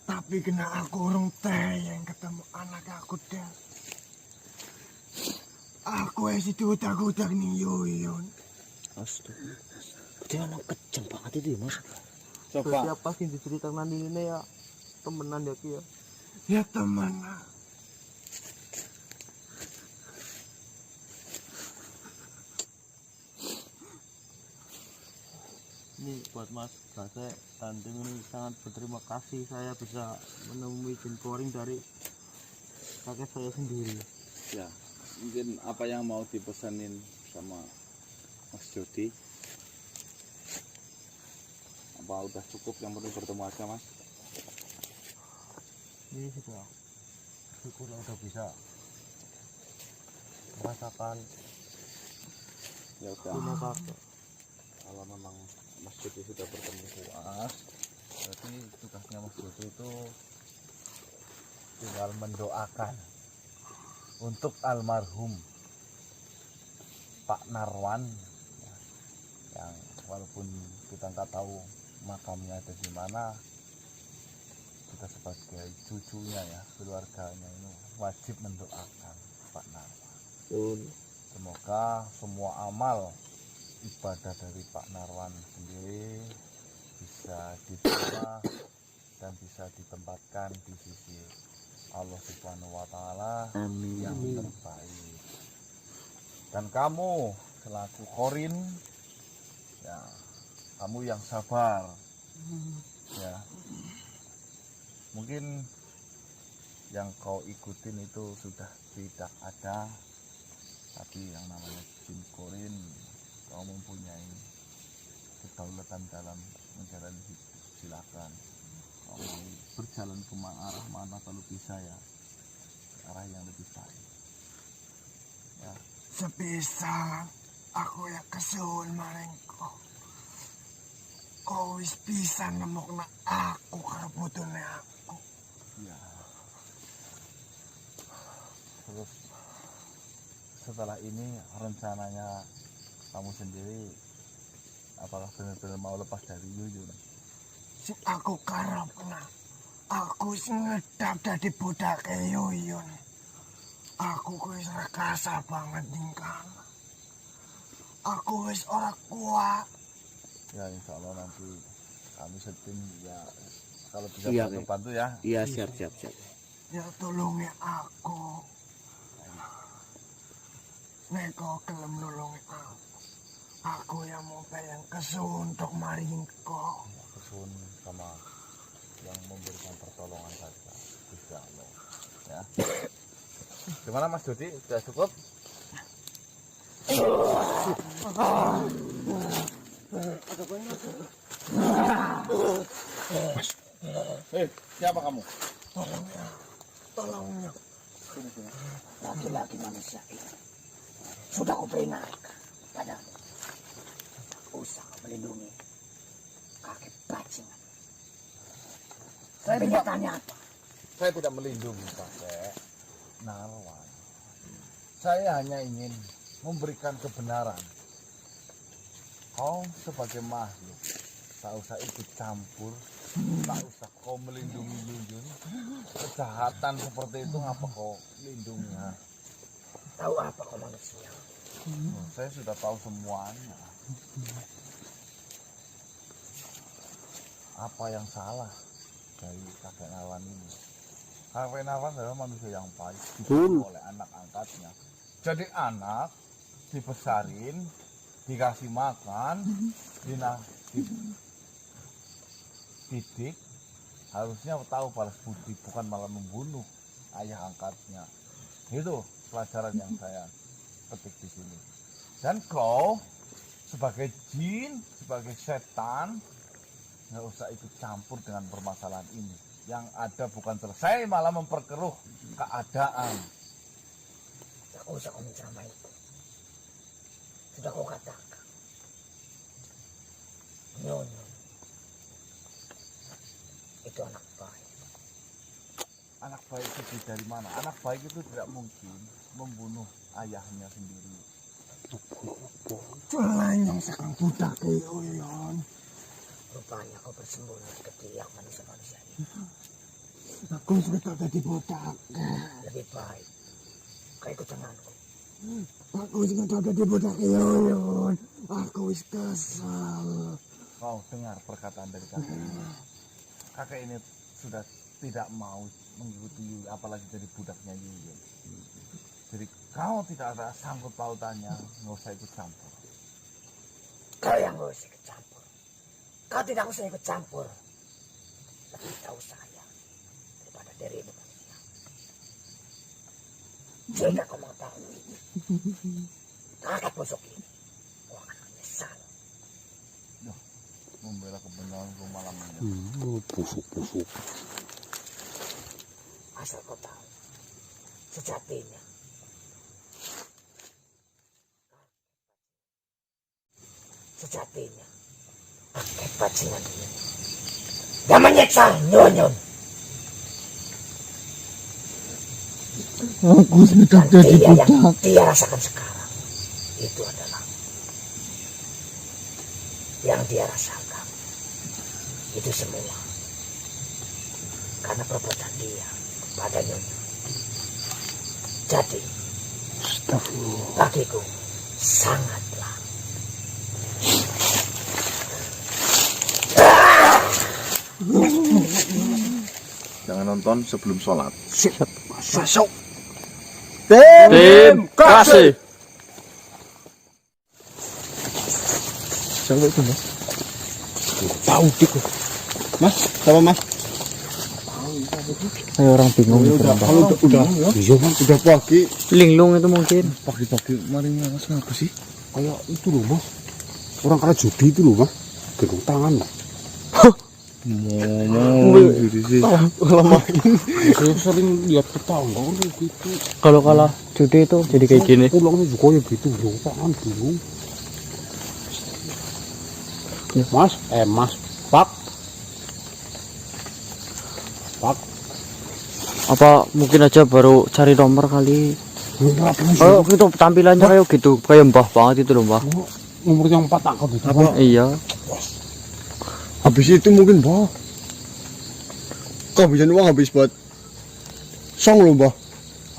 Tapi kena aku urung yang ketemu anak aku deh. Aku esi diutak-utak nih Yoyon. Astaga. Dia anak kejam banget itu ya mas. Coba. Siapa sih diceritakan ini ya? Temenan ya ki ya. Ya teman. Ini buat Mas Gase Tanting ini sangat berterima kasih saya bisa menemui jin koring dari kakek saya sendiri. Ya, mungkin apa yang mau dipesanin sama Mas Jody? Apa udah cukup yang penting bertemu aja mas? Ini sudah syukur udah bisa merasakan Ya punya udah. kakek. Kalau memang Mas Jody sudah bertemu puas, berarti tugasnya Mas Jody itu tinggal mendoakan untuk almarhum Pak Narwan ya, yang walaupun kita nggak tahu makamnya ada di mana, kita sebagai cucunya ya, keluarganya ini wajib mendoakan Pak Narwan. Semoga semua amal ibadah dari Pak Narwan sendiri bisa diterima dan bisa ditempatkan di sisi Allah Subhanahu wa Ta'ala yang terbaik. Dan kamu selaku Korin, ya, kamu yang sabar, ya. Mungkin yang kau ikutin itu sudah tidak ada, tapi yang namanya jin Korin, kau mempunyai kedaulatan dalam menjalani hidup, silakan kau mau berjalan ke arah mana kalau bisa ya, ke arah yang lebih baik ya. Sepisan aku ya kesuwun maring kau wis bisa nemokna aku karo putune aku. Ya. Terus setelah ini rencananya kamu sendiri apakah benar-benar mau lepas dari Yuyun? Sing aku karepna, aku wis ngedap dadi budake Yuyun. Aku wis ora kasar banget tingkah. Aku wis ora kuat. Ya insya Allah nanti kami setim ya kalau bisa Iya, bantu ya. Iya, siap. Ya tolongi aku. Nek kau gelem nolongi aku yang mau bayang kesuntuk maring kau. Kesun sama yang memberikan pertolongan saja. Gusti Allah. Ya. Gimana Mas Dodi? Sudah cukup? Siapa kamu? Tolongnya. Laki-laki manusia ini. Sudah kuperingatkan padamu. Tak usah kau melindungi kakek bajingan. Kenyataannya apa? Saya tidak melindungi kakek Narwan. Saya hanya ingin memberikan kebenaran. Kau sebagai makhluk tak usah ikut campur, tak usah kau melindungi Yuyun. Kejahatan seperti itu ngapa kau lindungi? Tahu apa kau manusia? Saya sudah tahu semuanya. Apa yang salah dari kakek Narwan ini? Kakek Narwan adalah manusia yang baik, dibantu oleh anak angkatnya. Jadi anak dibesarin, dikasih makan, didik, harusnya tahu balas budi, bukan malah membunuh ayah angkatnya. Itu pelajaran yang saya petik di sini. Dan kau sebagai jin, sebagai setan, nggak usah ikut campur dengan permasalahan ini. Yang ada bukan selesai, malah memperkeruh keadaan. Tak usah kau menceramaiku. Sudah kau katakan. Nyonya. Itu anak baik. Anak baik itu dari mana? Anak baik itu tidak mungkin membunuh ayahnya sendiri. Selain yang sekarang budak Yoyon. Rupanya kau bersembunyi ke tiang manusia-manusia ini. Aku sudah tak jadi budak. Lebih baik kau ikut denganku. Aku juga tak jadi budak Yoyon. Aku wis kesal. Kau dengar perkataan dari kakek ini. Kakek ini sudah tidak mau mengikuti Yuyun, apalagi jadi budaknya Yuyun. Jadi kau tidak ada sangkut pautannya, nggak usah ikut campur. Kau yang nggak usah ikut campur. Kau tidak usah ikut campur. Lebih tahu saya daripada dirimu manusia. Jika kau mengetahui kakek busuk ini, kau akan menyesal. Membela kebenaran kau malam ini. Busuk. Asal kau tahu, sejatinya kakek bajingan ini yang menyiksa Nyonyon. Aku sudah Dan jadi dia yang budak. dia rasakan sekarang itu adalah yang dia rasakan itu semua karena perbuatan dia pada Nyonya. Jadi bagiku sangatlah Jangan nonton sebelum sholat. Masuk. Tim kasih. Siapa itu, Mas? Tahu dik. Mas, sama Mas? Kayak orang bingung gitu. Kalau udah iya, Mas, udah pagi. Linglung itu mungkin. Pagi-pagi mari Mas, apa sih? Kayak itu loh, Mas. Orang kena judi itu loh, Mas. Gendong tangan, Mas. Lama saya sering lihat tetangga gitu. Kalau kalah judi itu jadi kayak gini. Pulangnya juga ya gitu, gendong tangan bingung. Mas, Pak. Apa mungkin aja baru cari nomor kali. Oh, itu tampilannya kayak gitu, kayak mbah banget itu loh, Mbah. Nomor yang 4 angka itu. Apa? Iya. Habis itu mungkin, Mbah. Kehabisan uang habis buat song loh, Mbah.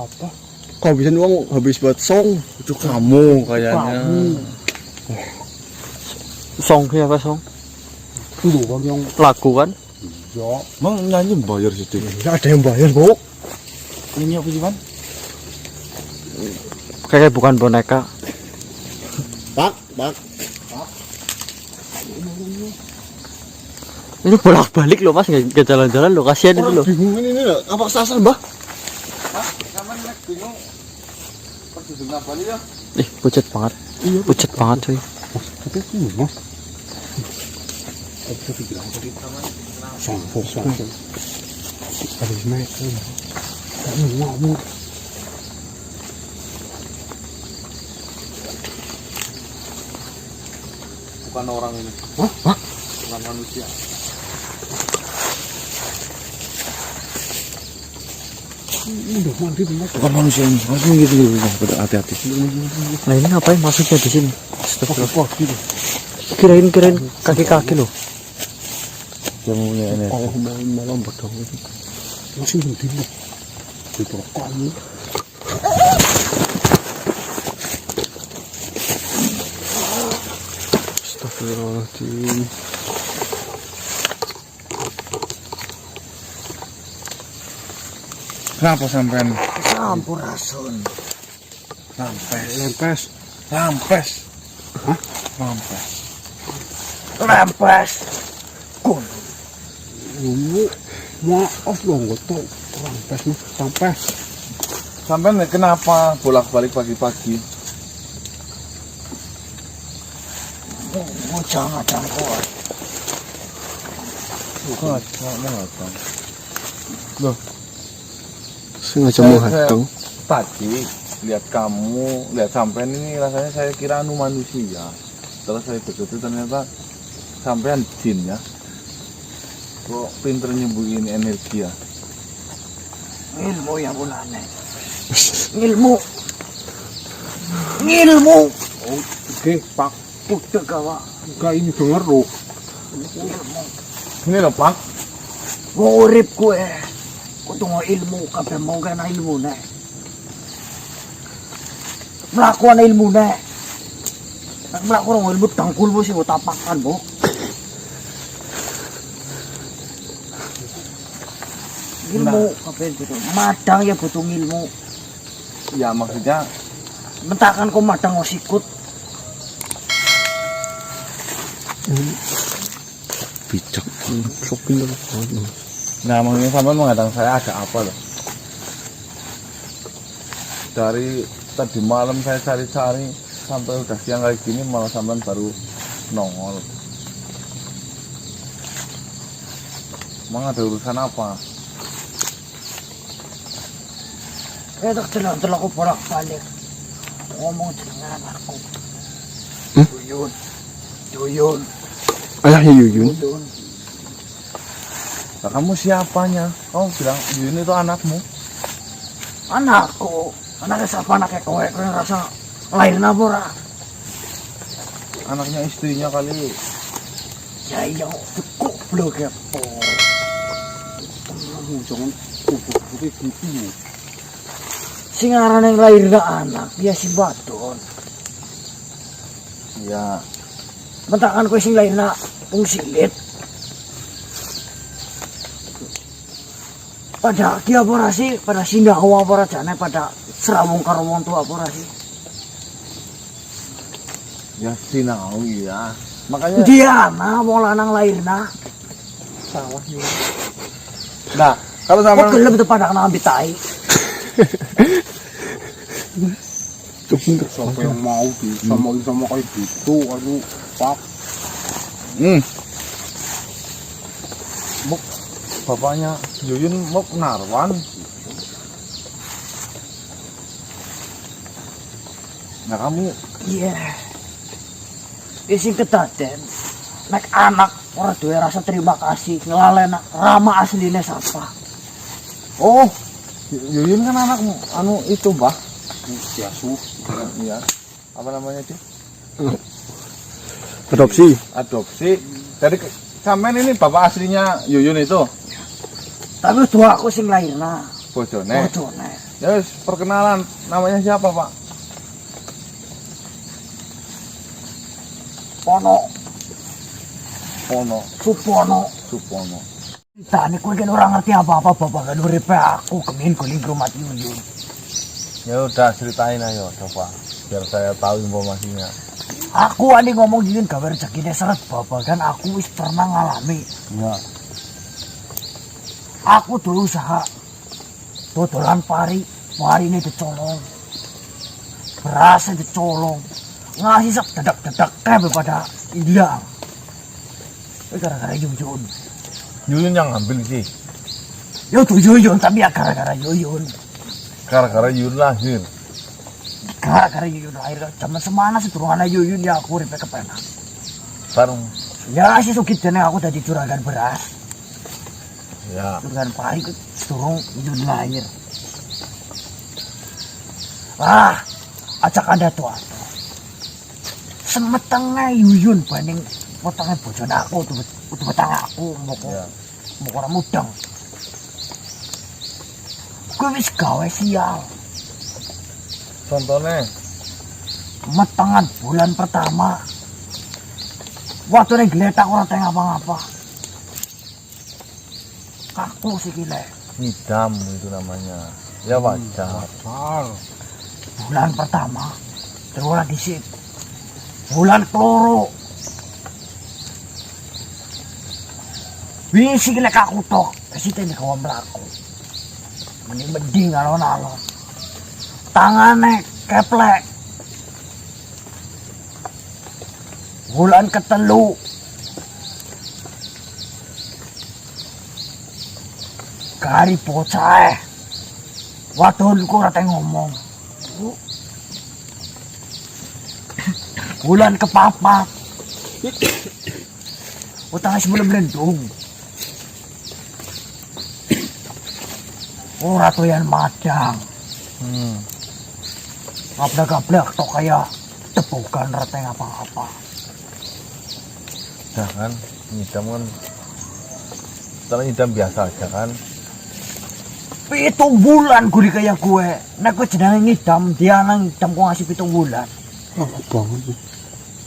Apa? Kehabisan uang habis buat song. Itu kamu kayaknya. Song siapa song? Itu kan yang Lagu kan? Ya, Mang nyanyi bayar situ. enggak ada yang bayar, Bu. Ini apa sih, Pan? Kayak bukan boneka. Pak. Ini bolak-balik loh mas, nggak jalan-jalan loh, kasihan itu loh. Bingung ini loh, apa sasar, Mbah? Sama nek bingung. Perjudul apa nih ya? Pucet banget. Pucet banget cuy. Tapi itu Mas. Apa dibilang tadi? Songfor. Habis naik. Kamu ngomong. Bukan orang ini. Hah? Bukan manusia. Udah mandi Mas. Bukan manusia ini. Langsung gitu Bang. Hati-hati. Nah ini ngapain masuknya di sini? Astagfirullah. Wah, gitu. Kirain kaki-kaki loh. Dia mau punya energi. Kalau malam bedong itu. Masih mending. Diperokoknya. Astagfirullahaladzim. Kenapa sampean Campur rasun. lampes? Lempes. Lampes. Lempes. Kun. Lu maaf loh, nggak tahu. Lempes nih, sampai. Sampean kenapa bolak-balik pagi-pagi? Mau jangan campur. Bukan, mengatakan. Sengaja mau hadang. Tadi lihat kamu, lihat sampean ini rasanya saya kira manusia. Setelah saya begitu ternyata sampean jin ya. Kok pinter nyembuhin energi ya? Ilmu yang ulane. Ilmu. Oke, Pak. Udah gawa. Enggak ini denger loh. Ilmu. Ini loh Pak. Wong urip kowe. Kudu ilmu kabeh mau kena ilmu nek. Melakukan ilmu nek. Nek melakukan ilmu dangkulmu sih tapakan, Bu. Ilmu kabeh gitu. Madang ya butuh ilmu. Ya maksudnya Mentakan kau madang mau sikut. Bijak. Shopping dulu. nah maksudnya sampean mengatakan saya ada apa loh? Dari tadi malam saya cari-cari sampai udah siang kayak gini malah sampean baru nongol. Emang ada urusan apa? Itu telah aku bolak-balik. Ngomong dengan anakku. Duyun. Ayahnya Yuyun. Nah, kamu siapanya? Kamu bilang Yuyun itu anakmu? Anakku. Anaknya siapa anaknya kowe? Kowe ngerasa lahirin apa ora? Anaknya istrinya kali. Ya iya, cukup belum ya. Jangan kubu-kubu gitu. Sing aran yang lahir gak anak, dia si Badon. Ya, Mentakan kowe sing lahir nak wong silit. Pada dia apa ora sih? Pada sindawa apa ora jane pada serawung karo wong tua apa ora sih? ya sinau ya. Makanya Dia anak wong lanang lahirna. salah ya. Nah, kalau Kok sama gelem tuh pada kena ambil tai. Siapa yang mau sama kayak gitu? Aduh, Pak. Muk, bapaknya Yuyun Muk Narwan. Nah kamu Iya. Isi kedaden. Nek anak ora duwe rasa terima kasih ngelalen Rama asline siapa? oh Yuyun kan anakmu anu itu Mbah. Biasu. Iya. Apa namanya dia? Adopsi. Adopsi. Jadi sampean ini bapak aslinya Yuyun itu. Tapi dua aku sing lahirna. Bojone. Bojone. Ya wis, perkenalan. Namanya siapa, Pak? Pono, Pono, Supono. Supono. Tani kowe kan ora ngerti apa-apa babagan uripe aku kemin guling rumah Yuyun. Ya udah ceritain ayo coba biar saya tahu informasinya. Aku ani ngomong Yuyun gawe rezekine seret babagan aku wis pernah ngalami. Ya. Aku dulu usaha dodolan parine dicolong. Berasnya dicolong. Ngasih sak dedak-dedak kabeh pada hilang. Itu gara-gara Yuyun. Yuyun yang ngambil sih. Ya tuh Yuyun tapi ya gara-gara Yuyun. Gara-gara Yuyun lahir. Gara-gara Yuyun lahir zaman semana sedurungan Yuyun ya aku uripe kepenak. Bareng. Ya si sugih dene aku dadi juragan beras. Ya. Juragan pari ku sedurung Yuyun lahir. Ah, ajak Anda tuh. Semetengah Yuyun banding potongnya bojone aku tuh betang aku moko ora mudeng. Gue wis gawe sial. Contohnya Metengan bulan pertama. Waktu geletak ora teng apa-apa. Kaku sikile. ngidam itu namanya. Ya wajar. Bulan pertama terus disip. Bulan keloro wisi kile kaku tok kesite nek kawan mlaku mending alon-alon tangane keplek. Bulan ketelu kari bocah wadonku ora teng ngomong. Bulan kepapat utangnya sebelum melendung ora toyan madang. Gablak-gablak tok kayak tepukan rateng apa-apa. Nah kan ngidam kan setelah ngidam biasa aja kan. 7 bulan gue kayak gue. Nah gue jenenge ngidam dia nang ngidam gue ngasih 7 bulan.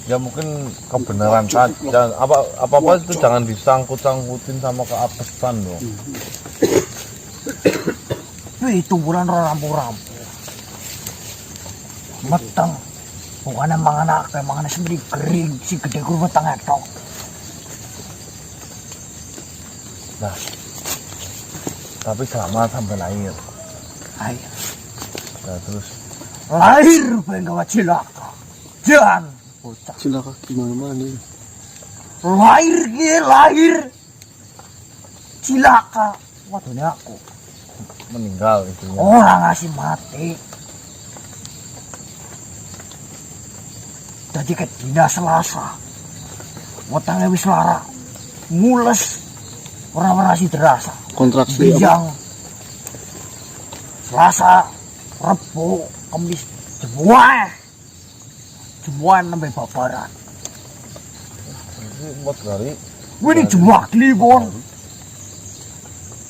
Ya mungkin kebenaran saja. Apa itu jangan disangkut-sangkutin sama keapesan dong. 7 bulan rampu-rampu. Meteng. Bukannya mangan akeh, mangan sendiri kering. Si gede gue meteng etok. Nah, tapi selamat sampai lahir. Ayo. Nah terus Lahir pengen gawat cilaka. Jangan. Bocah. Cilaka gimana-mana. Lahir. Cilaka. Waduh aku. meninggal itunya. Orang ngasih mati. Jadi ke dina Selasa. Wetenge wis lara. Mules. Ora sih terasa. Kontraksi apa? Bijang. Selasa, Rebo, Kamis, Jemuan nembe babaran. Ini 4 hari. Ini jemuah kliwon.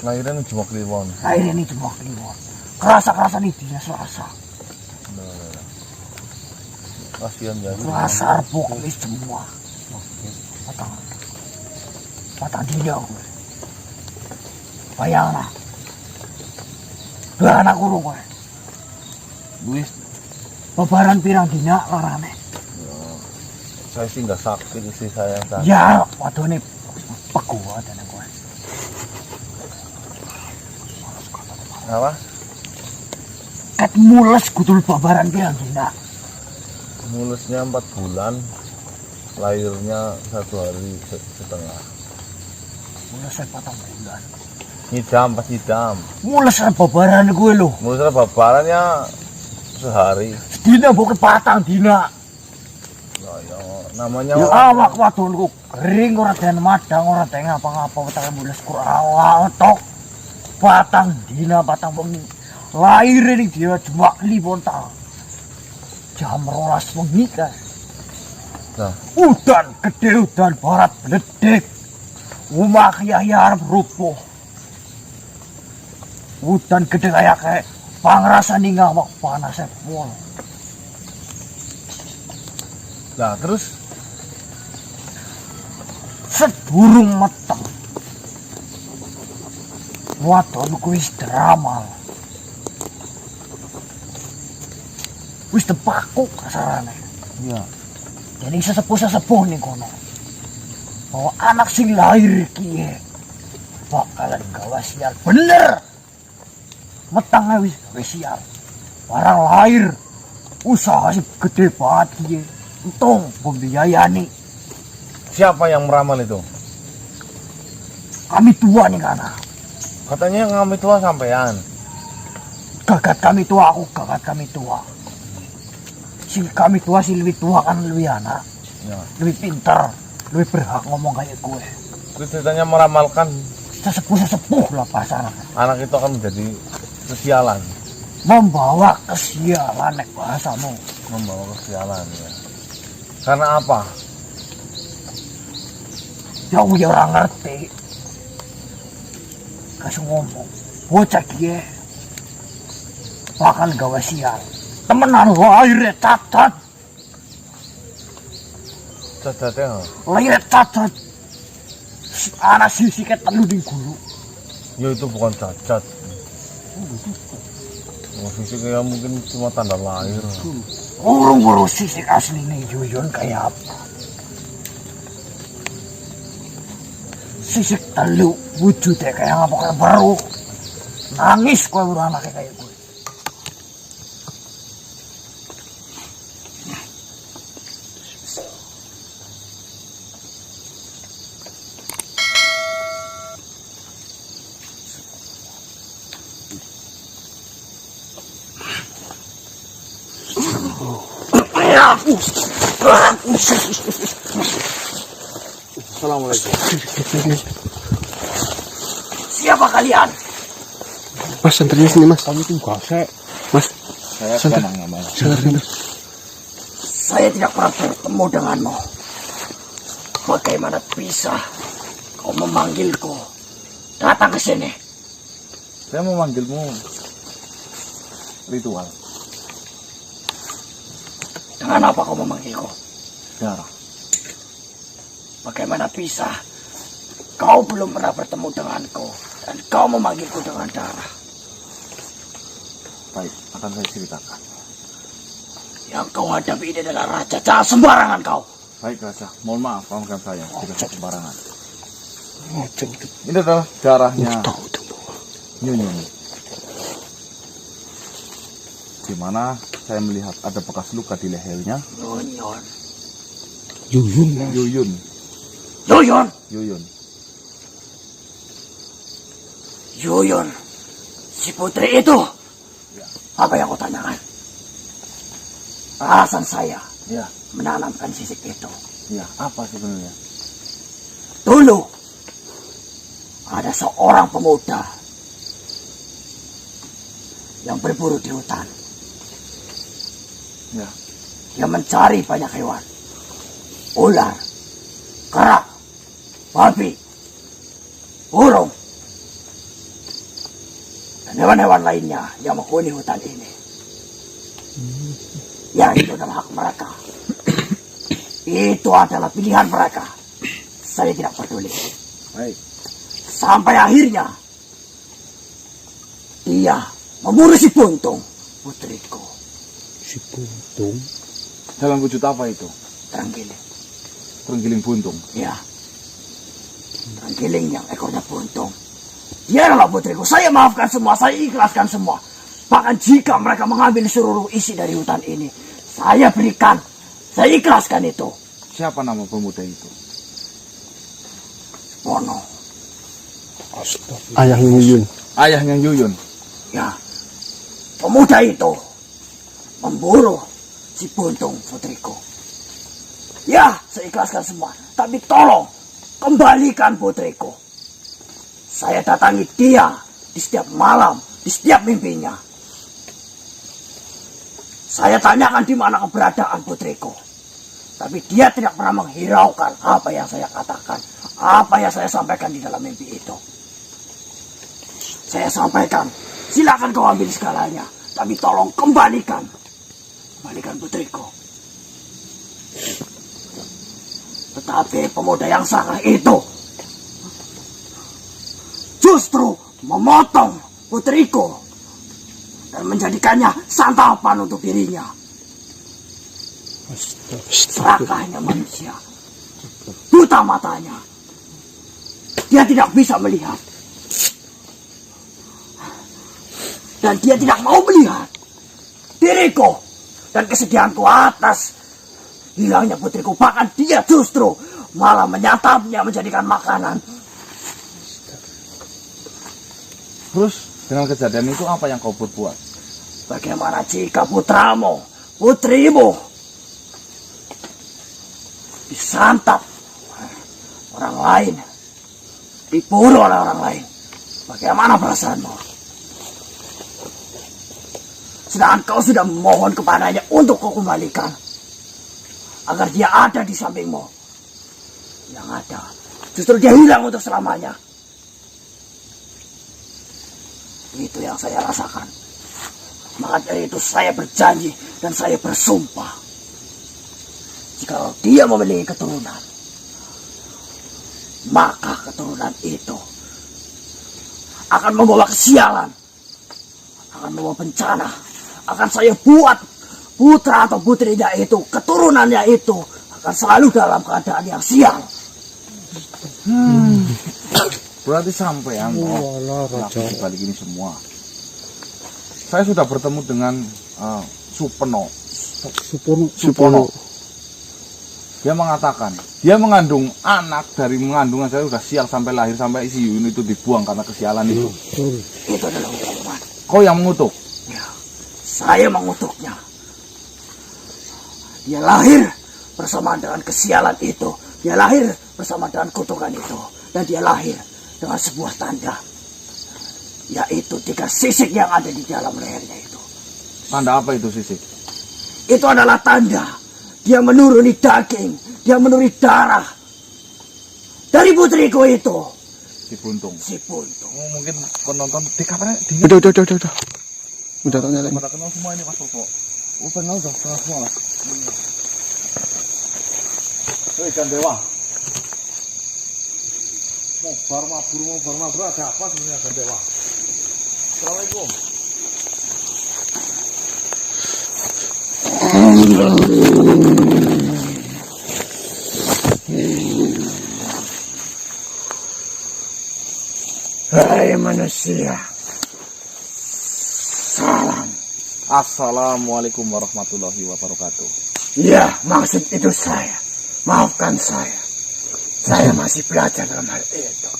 Lahiran cuma kliwon. Lahir ini jemuah kliwon. Kerasa nih dina Selasa. Kasihan jadi. Selasa, Rebo, Kamis, Jemuah. Patang dina gue. Bayanglah. 2 anak kurung gue. Wis, Babaran pirang dina larane. saya sih nggak sakit istri saya yang sakit. Ya, waduh ini pegu banget anak gue. Apa? Ket mules kutul babaran pirang dina. Mulusnya 4 bulan, lahirnya 1 hari setengah. Mules saya 4 bulan. Ngidam pas ngidam. Mules saya babaran gue loh. Mulusnya babarannya sehari. Dina bukan patang dina. Nah, ya, namanya Ya awak wadonku kering ora den madang ora den ngapa-ngapa wetenge mules kurang tok. Patang dina patang wengi. Lahir ning dia jemak liwon ta. Jam 12 wengi kan. Nah. Udan gede udan barat bledek. Omah Yahya arep rubuh. Udan gede kayak pangrasane ngawak panas pol. Nah, terus Sedurung meteng. wadonku wis deramal. Wis tepaku kasarane. Iya. Jadi sesepuh-sesepuh nih kono. Bahwa anak sing lahir iki bakalan gawa sial bener. Metangnya wis gawe sial. Barang lahir usaha sih gede banget iki. Untung pembiayani. Siapa yang meramal itu? Kami tua nih kana. Katanya yang kami tua sampean. Gagat kami tua, aku gagat kami tua. Si kami tua si lebih tua kan lebih anak. Ya. Lebih pintar, lebih berhak ngomong kayak gue. Itu ceritanya meramalkan Sesepuh lah pasangan. anak itu akan menjadi kesialan, Membawa kesialan nek bahasamu. membawa kesialan ya. Karena apa? Ya aku ya orang ngerti. Kasih ngomong. Bocah kie bakal gawe sial. Temenan lahirnya cacat. Cacatnya Lahirnya cacat. Anak sisi ke telu di gulu. ya itu bukan cacat. Fisiknya mungkin cuma tanda lahir. Urung-urung sisik asli nih Yuyun kayak apa? Sisik telu wujudnya kayak apa kayak baru. Nangis kau udah anaknya kayak gue. Assalamualaikum. Siapa kalian? Mas, santernya sini mas. Kami tuh gasek. Mas, Saya santer. senang namanya. Santer. Saya tidak pernah bertemu denganmu. Bagaimana bisa kau memanggilku? Datang ke sini. Saya memanggilmu ritual Dengan apa kau memanggilku? darah. Bagaimana bisa kau belum pernah bertemu denganku dan kau memanggilku dengan darah? Baik, akan saya ceritakan. Yang kau hadapi ini adalah raja. Jangan sembarangan kau. Baik Raja, mohon maaf maafkan saya tidak saya sembarangan. Oh, jauh tuh. Ini adalah darahnya Tahu tuh. Nyunyun. Di mana saya melihat ada bekas luka di lehernya. Yuyun. Yuyun mas. Yuyun, Yuyun. Yuyun. Yuyun. Si putri itu. Apa yang kau tanyakan? Alasan saya Ya, menanamkan sisik itu. ya, apa sebenarnya? Dulu ada seorang pemuda yang berburu di hutan. Ya, Dia mencari banyak hewan. Ular, kerak, babi, burung, dan hewan-hewan lainnya yang menghuni hutan ini. Ya, itu adalah hak mereka. Itu adalah pilihan mereka. Saya tidak peduli. baik. Sampai akhirnya dia memburu si Buntung, putriku. Si Buntung. Dalam wujud apa itu? Terenggiling. Terenggiling buntung. Ya. Terenggiling yang ekornya buntung. Dia adalah putriku. Saya maafkan semua. Saya ikhlaskan semua. Bahkan jika mereka mengambil seluruh isi dari hutan ini, saya berikan. Saya ikhlaskan itu. Siapa nama pemuda itu? Bono. Ayahnya Yuyun. Ayahnya Yuyun. Ya. Pemuda itu memburu si Buntung, putriku. Ya, saya ikhlaskan semua. Tapi tolong, kembalikan putriku. Saya datangi dia di setiap malam, di setiap mimpinya. Saya tanyakan di mana keberadaan putriku. Tapi dia tidak pernah menghiraukan apa yang saya katakan, apa yang saya sampaikan di dalam mimpi itu. Saya sampaikan, silakan kau ambil segalanya, tapi tolong kembalikan. Kembalikan putriku. Tetapi pemuda yang salah itu justru memotong putriku dan menjadikannya santapan untuk dirinya. Serakahnya manusia, buta matanya, dia tidak bisa melihat, dan dia tidak mau melihat diriku dan kesedihanku atas hilangnya putriku. Bahkan dia justru malah menyantapnya, menjadikan makanan. Terus dengan kejadian itu apa yang kau berbuat? Bagaimana jika putramu, putrimu disantap orang lain, diburu oleh orang lain? Bagaimana perasaanmu? Sedangkan kau sudah memohon kepadanya untuk kau kembalikan, agar dia ada di sampingmu. Yang ada, justru dia hilang untuk selamanya. Itu yang saya rasakan. Maka dari itu saya berjanji dan saya bersumpah, jika dia memiliki keturunan, maka keturunan itu akan membawa kesialan, akan membawa bencana. Akan saya buat putra atau putrinya itu, keturunannya itu akan selalu dalam keadaan yang sial. Berarti sampai yang balik ini semua. Saya sudah bertemu dengan Supono. Dia mengatakan dia mengandung anak, dari mengandungan saya sudah sial sampai lahir, sampai si Yuyun itu dibuang karena kesialan itu. Itu adalah hukuman. Kau yang mengutuk? Ya, saya mengutuknya. Dia lahir bersama dengan kesialan itu. Dia lahir bersama dengan kutukan itu. Dan dia lahir dengan sebuah tanda, yaitu 3 sisik yang ada di dalam lehernya itu. Tanda apa itu sisik? Itu adalah tanda dia menuruni daging, dia menuruni darah dari putriku itu. Si Buntung. Oh, mungkin penonton di kamarnya Udah. Udah tanya lagi. pada kenal semua ini Mas Popo. Kenal udah kenal semua lah. Ikan dewa. Mau bar mabur ada apa sebenarnya ikan dewa? Assalamualaikum. Hai manusia, salam. Assalamualaikum warahmatullahi wabarakatuh. Ya, maksud itu saya. Maafkan saya. Saya masih belajar dalam hal itu.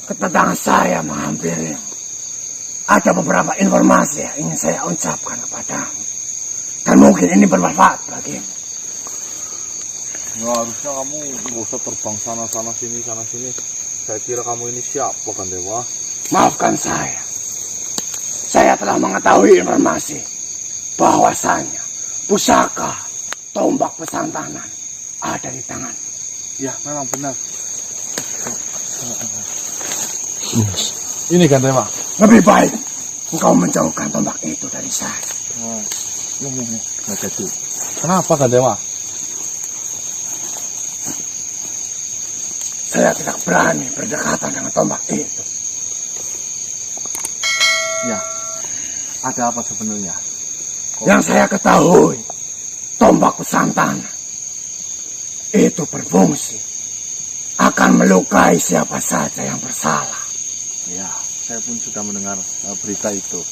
Kedatangan saya menghampiri. Ada beberapa informasi yang ingin saya ucapkan kepadamu. Dan mungkin ini bermanfaat bagimu. Ya, harusnya kamu nggak usah terbang sana sini. Saya kira kamu ini siapa kan dewa? Maafkan saya. Saya telah mengetahui informasi bahwasanya pusaka tombak pesantanan ada di tangan. Ya, memang benar. Ini kan dewa. Lebih baik engkau menjauhkan tombak itu dari saya. Nih. Kenapa kan dewa? Saya tidak berani berdekatan dengan tombak itu. Ya, ada apa sebenarnya? Yang saya ketahui, tombak pesantanan itu berfungsi akan melukai siapa saja yang bersalah. Ya, saya pun sudah mendengar berita itu.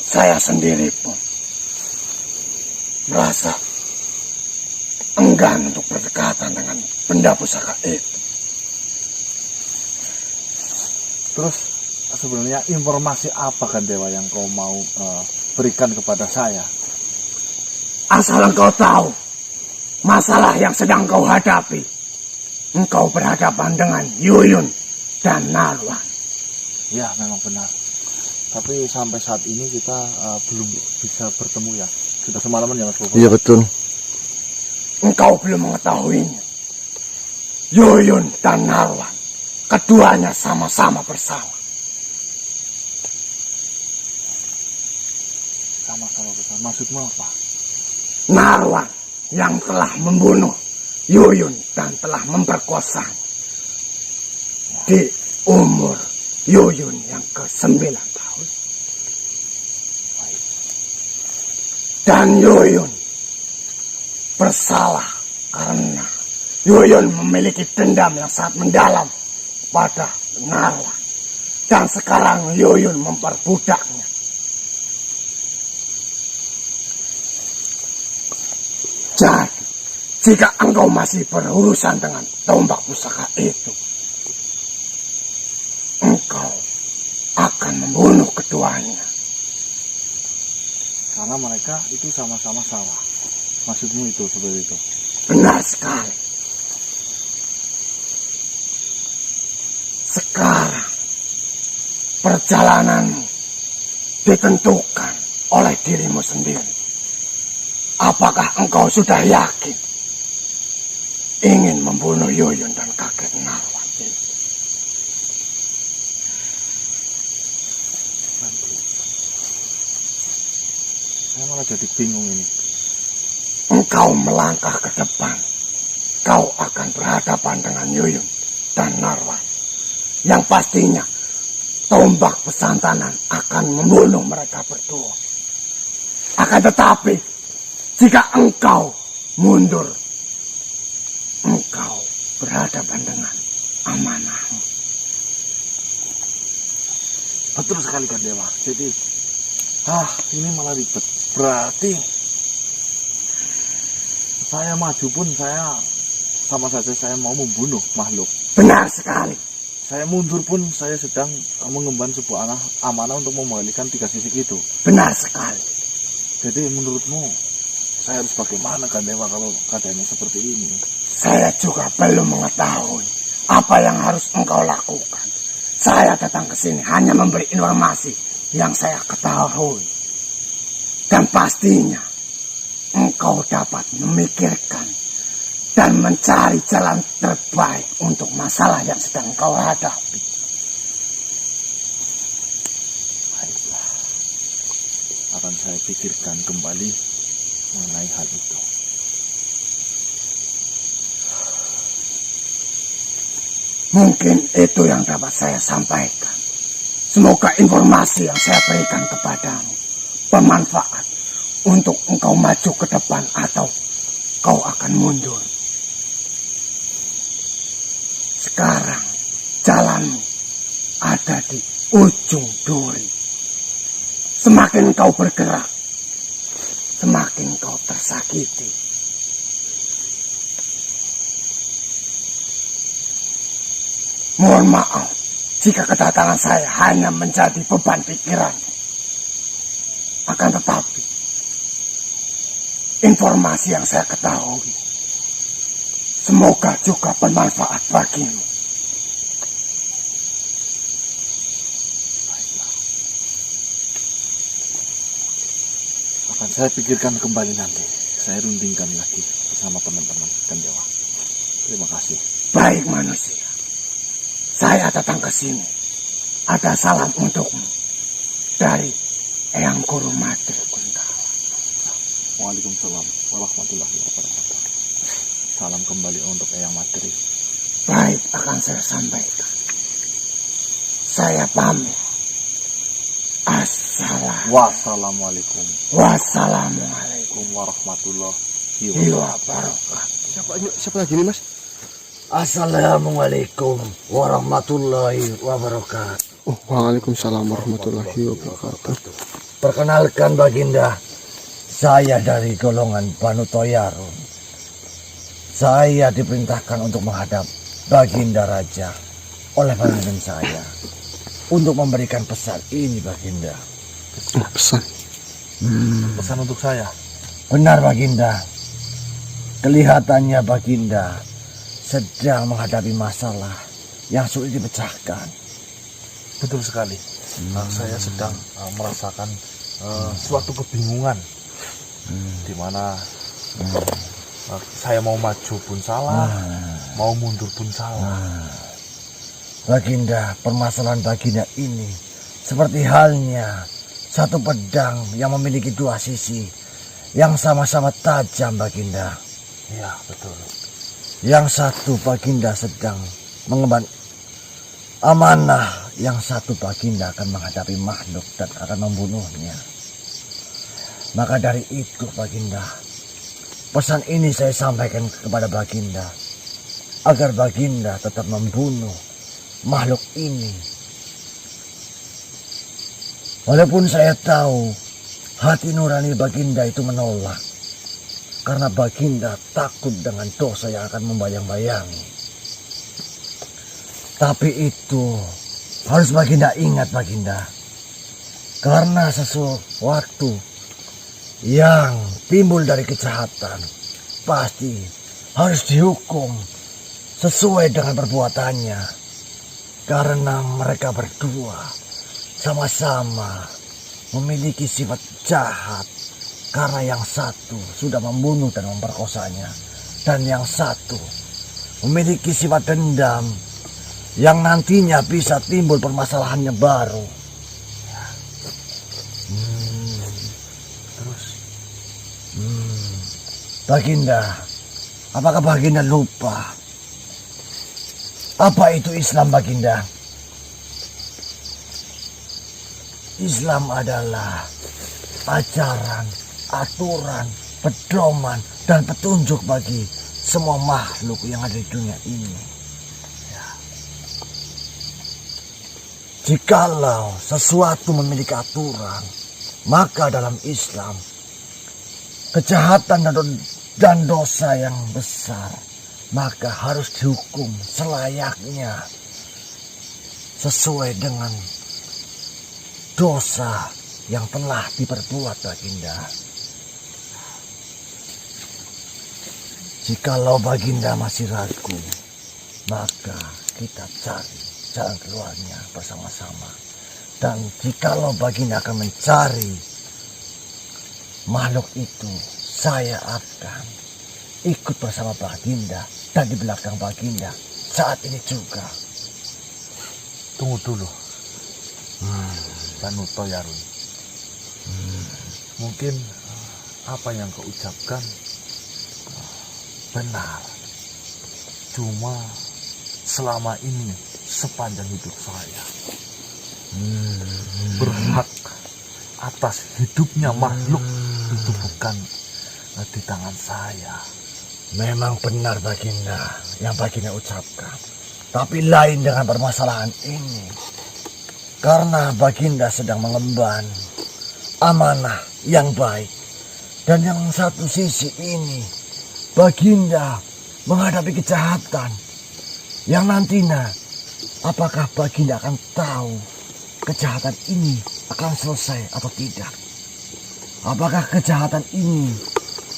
Saya sendiri pun merasa enggan untuk berdekatan dengan benda pusaka itu. Terus sebenarnya informasi apa kan dewa yang kau mau berikan kepada saya? Asal engkau tahu masalah yang sedang kau hadapi. Engkau berhadapan dengan Yuyun dan Nalwan. Ya, memang benar. Tapi sampai saat ini kita belum bisa bertemu ya. Sudah semalaman ya Mas Bobo? Iya betul. Engkau belum mengetahuinya. Yuyun dan Nalwan, keduanya sama-sama bersalah. Sama-sama besar. Maksudmu apa? Narwan yang telah membunuh Yuyun dan telah memperkosa di umur Yuyun yang ke-9 tahun. Dan Yuyun bersalah karena Yuyun memiliki dendam yang sangat mendalam pada Narwan. Dan sekarang Yuyun memperbudaknya. Jadi, jika engkau masih berurusan dengan tombak pusaka itu, engkau akan membunuh keduanya. Karena mereka itu sama-sama salah. Maksudmu itu seperti itu? Benar sekali. Sekarang, perjalananmu ditentukan oleh dirimu sendiri. Apakah engkau sudah yakin ingin membunuh Yuyun dan kakek Narwan itu? Saya malah jadi bingung ini. Engkau melangkah ke depan, kau akan berhadapan dengan Yuyun dan Narwan. Yang pastinya, tombak pesantanan akan membunuh mereka berdua. Akan tetapi, jika engkau mundur, engkau berhadapan dengan amanahmu. Betul sekali kan Dewa. Jadi, ini malah ribet. Berarti saya maju pun saya sama saja saya mau membunuh makhluk. Benar sekali. Saya mundur pun saya sedang mengemban sebuah amanah untuk membalikkan 3 sisik itu. Benar sekali. Jadi menurutmu saya harus bagaimana kan Dewa kalau keadaannya seperti ini? Saya juga belum mengetahui apa yang harus engkau lakukan. Saya datang ke sini hanya memberi informasi yang saya ketahui. Dan pastinya engkau dapat memikirkan dan mencari jalan terbaik untuk masalah yang sedang engkau hadapi. Baiklah. Akan saya pikirkan kembali mengenai hal itu. Mungkin itu yang dapat saya sampaikan. Semoga informasi yang saya berikan kepadamu bermanfaat untuk engkau maju ke depan atau kau akan mundur. Sekarang jalanmu ada di ujung duri. Semakin kau bergerak, semakin kau tersakiti. Mohon maaf jika kedatangan saya hanya menjadi beban pikiran. Akan tetapi, informasi yang saya ketahui semoga juga bermanfaat bagimu. Akan saya pikirkan kembali nanti. Saya rundingkan lagi bersama teman-teman dan Dewa. Terima kasih. Baik manusia, saya datang ke sini. Ada salam untukmu dari Eyang Guru Madri Kuntala. Waalaikumsalam warahmatullahi wabarakatuh. Salam kembali untuk Eyang Madri. Baik, akan saya sampaikan. Saya pamit. Wassalamualaikum Wassalamualaikum warahmatullahi wabarakatuh. Siapa lagi nih Mas? Assalamualaikum warahmatullahi wabarakatuh. Oh, waalaikumsalam warahmatullahi wabarakatuh. Perkenalkan Baginda, saya dari golongan Banu Toyarun. Saya diperintahkan untuk menghadap Baginda Raja oleh pemimpin saya untuk memberikan pesan ini Baginda. Pesan. Pesan untuk saya. Benar Baginda. Kelihatannya Baginda sedang menghadapi masalah yang sulit dipecahkan. Betul sekali. Saya sedang merasakan suatu kebingungan, di mana saya mau maju pun salah, mau mundur pun salah. Baginda, permasalahan Baginda ini seperti halnya satu pedang yang memiliki 2 sisi yang sama-sama tajam Baginda. Iya betul. Yang satu Baginda sedang mengemban amanah, yang satu Baginda akan menghadapi makhluk dan akan membunuhnya. Maka dari itu Baginda, pesan ini saya sampaikan kepada Baginda agar Baginda tetap membunuh makhluk ini. Walaupun saya tahu hati nurani Baginda itu menolak, karena Baginda takut dengan dosa yang akan membayang-bayangi. Tapi itu harus Baginda ingat Baginda, karena sesuatu yang timbul dari kejahatan pasti harus dihukum sesuai dengan perbuatannya, karena mereka berdua sama-sama memiliki sifat jahat, karena yang satu sudah membunuh dan memperkosanya, dan yang satu memiliki sifat dendam yang nantinya bisa timbul permasalahannya baru. Baginda, apakah Baginda lupa apa itu Islam, Baginda? Islam adalah ajaran, aturan, pedoman, dan petunjuk bagi semua makhluk yang ada di dunia ini. Ya. Jikalau sesuatu memiliki aturan, maka dalam Islam kejahatan dan dosa yang besar maka harus dihukum selayaknya sesuai dengan dosa yang telah diperbuat, Baginda. Jikalau Baginda masih ragu, maka kita cari jalan keluarnya bersama-sama. Dan jikalau Baginda akan mencari makhluk itu, saya akan ikut bersama Baginda dan di belakang Baginda saat ini juga. Tunggu dulu. Danuto Yarun. Mungkin apa yang kau ucapkan benar. Cuma selama ini sepanjang hidup saya berhak atas hidupnya makhluk itu bukan di tangan saya. Memang benar Baginda yang Baginda ucapkan. Tapi lain dengan permasalahan ini. Karena Baginda sedang mengemban amanah yang baik. Dan yang satu sisi ini Baginda menghadapi kejahatan. Yang nantinya apakah Baginda akan tahu kejahatan ini akan selesai atau tidak? Apakah kejahatan ini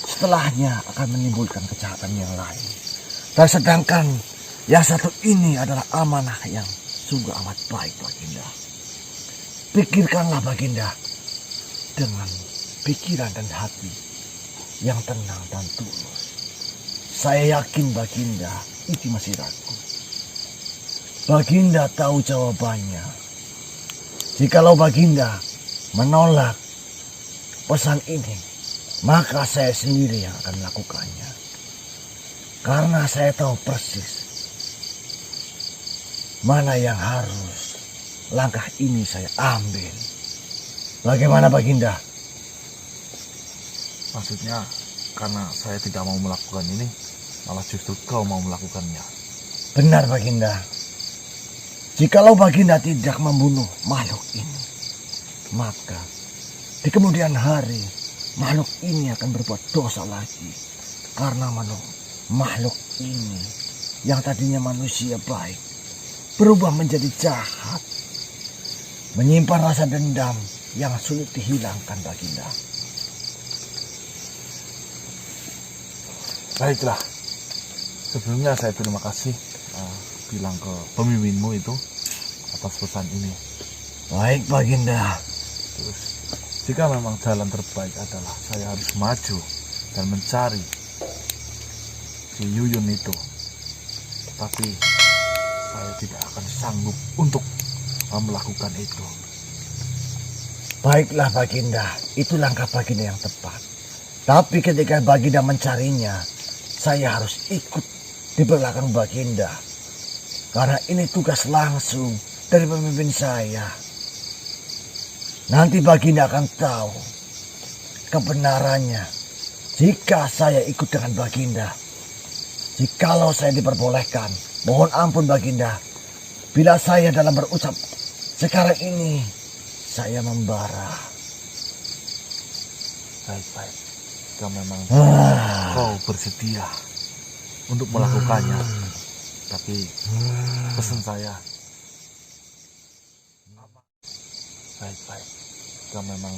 setelahnya akan menimbulkan kejahatan yang lain? Dan sedangkan yang satu ini adalah amanah yang sungguh amat baik, Baginda. Pikirkanlah Baginda dengan pikiran dan hati yang tenang dan tulus. Saya yakin Baginda itu masih ragu. Baginda tahu jawabannya. Jikalau Baginda menolak pesan ini, maka saya sendiri yang akan melakukannya. Karena saya tahu persis mana yang harus langkah ini saya ambil. Bagaimana Baginda? Maksudnya karena saya tidak mau melakukan ini, malah justru kau mau melakukannya. Benar Baginda. Jikalau Baginda tidak membunuh makhluk ini, maka di kemudian hari makhluk ini akan berbuat dosa lagi. Karena makhluk ini yang tadinya manusia baik berubah menjadi jahat, menyimpan rasa dendam yang sulit dihilangkan, Baginda. Baiklah, sebelumnya saya terima kasih bilang ke pemimpinmu itu atas pesan ini. Baik Baginda. Terus jika memang jalan terbaik adalah saya harus maju dan mencari si Yuyun itu, tapi saya tidak akan sanggup untuk melakukan itu. Baiklah Baginda, itu langkah Baginda yang tepat. Tapi ketika Baginda mencarinya, saya harus ikut di belakang Baginda. Karena ini tugas langsung dari pemimpin saya. Nanti Baginda akan tahu kebenarannya jika saya ikut dengan Baginda. Jikalau saya diperbolehkan, mohon ampun Baginda, bila saya dalam berucap sekarang ini saya membara. Baik-baik, jika memang kau bersedia untuk melakukannya, tapi pesan saya, baik-baik, jika memang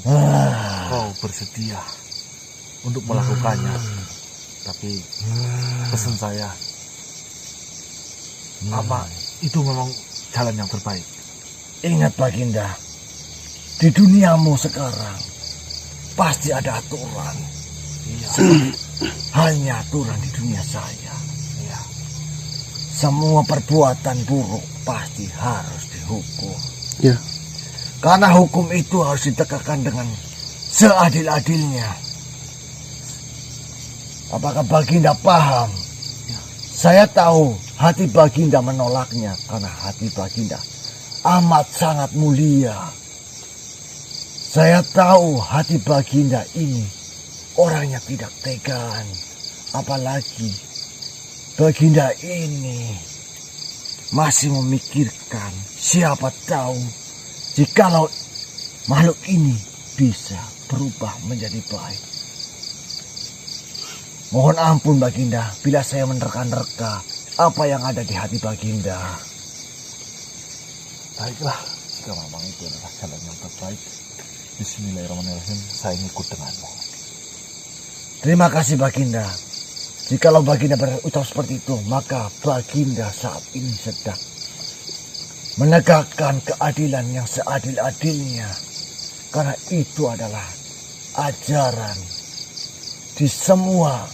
kau bersedia untuk melakukannya, tapi pesan saya, apa itu memang jalan yang terbaik. Ingat Baginda, di duniamu sekarang pasti ada aturan. Hanya aturan di dunia saya. Semua perbuatan buruk pasti harus dihukum. Ya. Karena hukum itu harus ditegakkan dengan seadil-adilnya. Apakah Baginda paham? Saya tahu hati Baginda menolaknya karena hati Baginda amat sangat mulia. Saya tahu hati Baginda ini orangnya tidak tegaan. Apalagi Baginda ini masih memikirkan siapa tahu jikalau makhluk ini bisa berubah menjadi baik. Mohon ampun Baginda bila saya menerka-nerka apa yang ada di hati Baginda. Baiklah, jika memang itu adalah jalan yang terbaik, Bismillahirrahmanirrahim, saya ngikut denganmu. Terima kasih Baginda. Jikalau Baginda berucap seperti itu, maka Baginda saat ini sedang menegakkan keadilan yang seadil-adilnya. Karena itu adalah ajaran di semua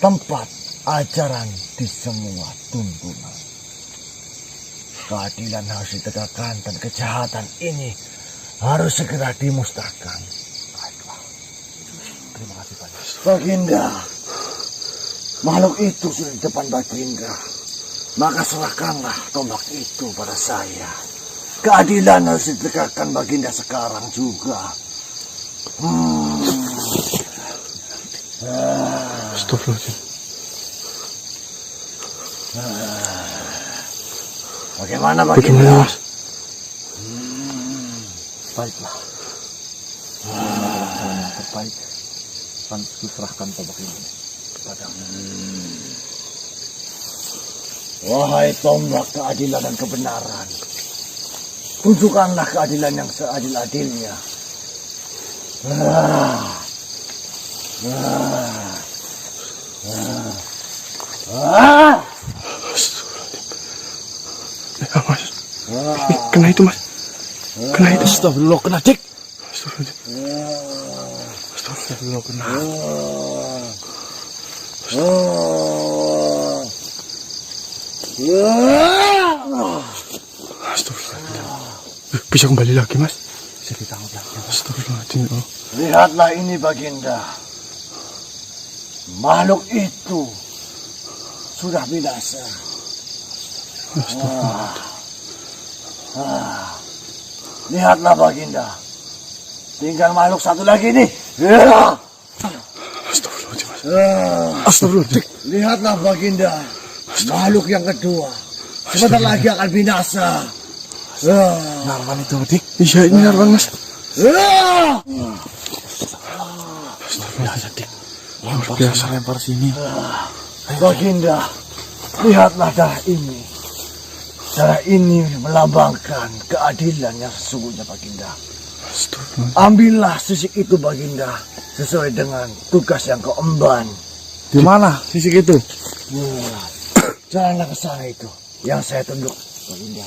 tempat, ajaran di semua tuntunan. Keadilan harus ditegakkan dan kejahatan ini harus segera dimusnahkan. Baiklah, terima kasih banyak. Baginda, makhluk itu sudah di depan Baginda. Maka serahkanlah tombak itu pada saya. Keadilan harus ditegakkan Baginda sekarang juga. Astagfirullahaladzim. Bagaimana Bagaimana Baginda? Mas? Baiklah, jalan yang terbaik akan diserahkan tombak ini kepadamu. Wahai tombak keadilan dan kebenaran, tunjukkanlah keadilan yang seadil-adilnya. Ya Mas. Kena itu Mas. Kena itu. Astagfirullah, kena dik. Astagfirullah, kena. Astagfirullah. Bisa kembali lagi Mas. Bisa ditangkap lagi. Astagfirullahaladzim. Ya Allah. Lihatlah ini Baginda. Makhluk itu sudah binasa. Lihatlah Baginda. Tinggal makhluk satu lagi nih. Astagfirullahaladzim Mas. Astagfirullahaladzim. Lihatlah Baginda. Makhluk yang kedua. Sebentar lagi akan binasa. Narwan itu, Dik. Iya ini Narwan Mas. Astagfirullahaladzim, Dik. Luar biasa lempar sini. Baginda, lihatlah darah ini. Darah ini melambangkan keadilan yang sesungguhnya Baginda. Ambillah sisik itu Baginda, sesuai dengan tugas yang kau emban. Di mana sisik itu? Jalanlah ke sana itu, yang saya tunjuk Baginda.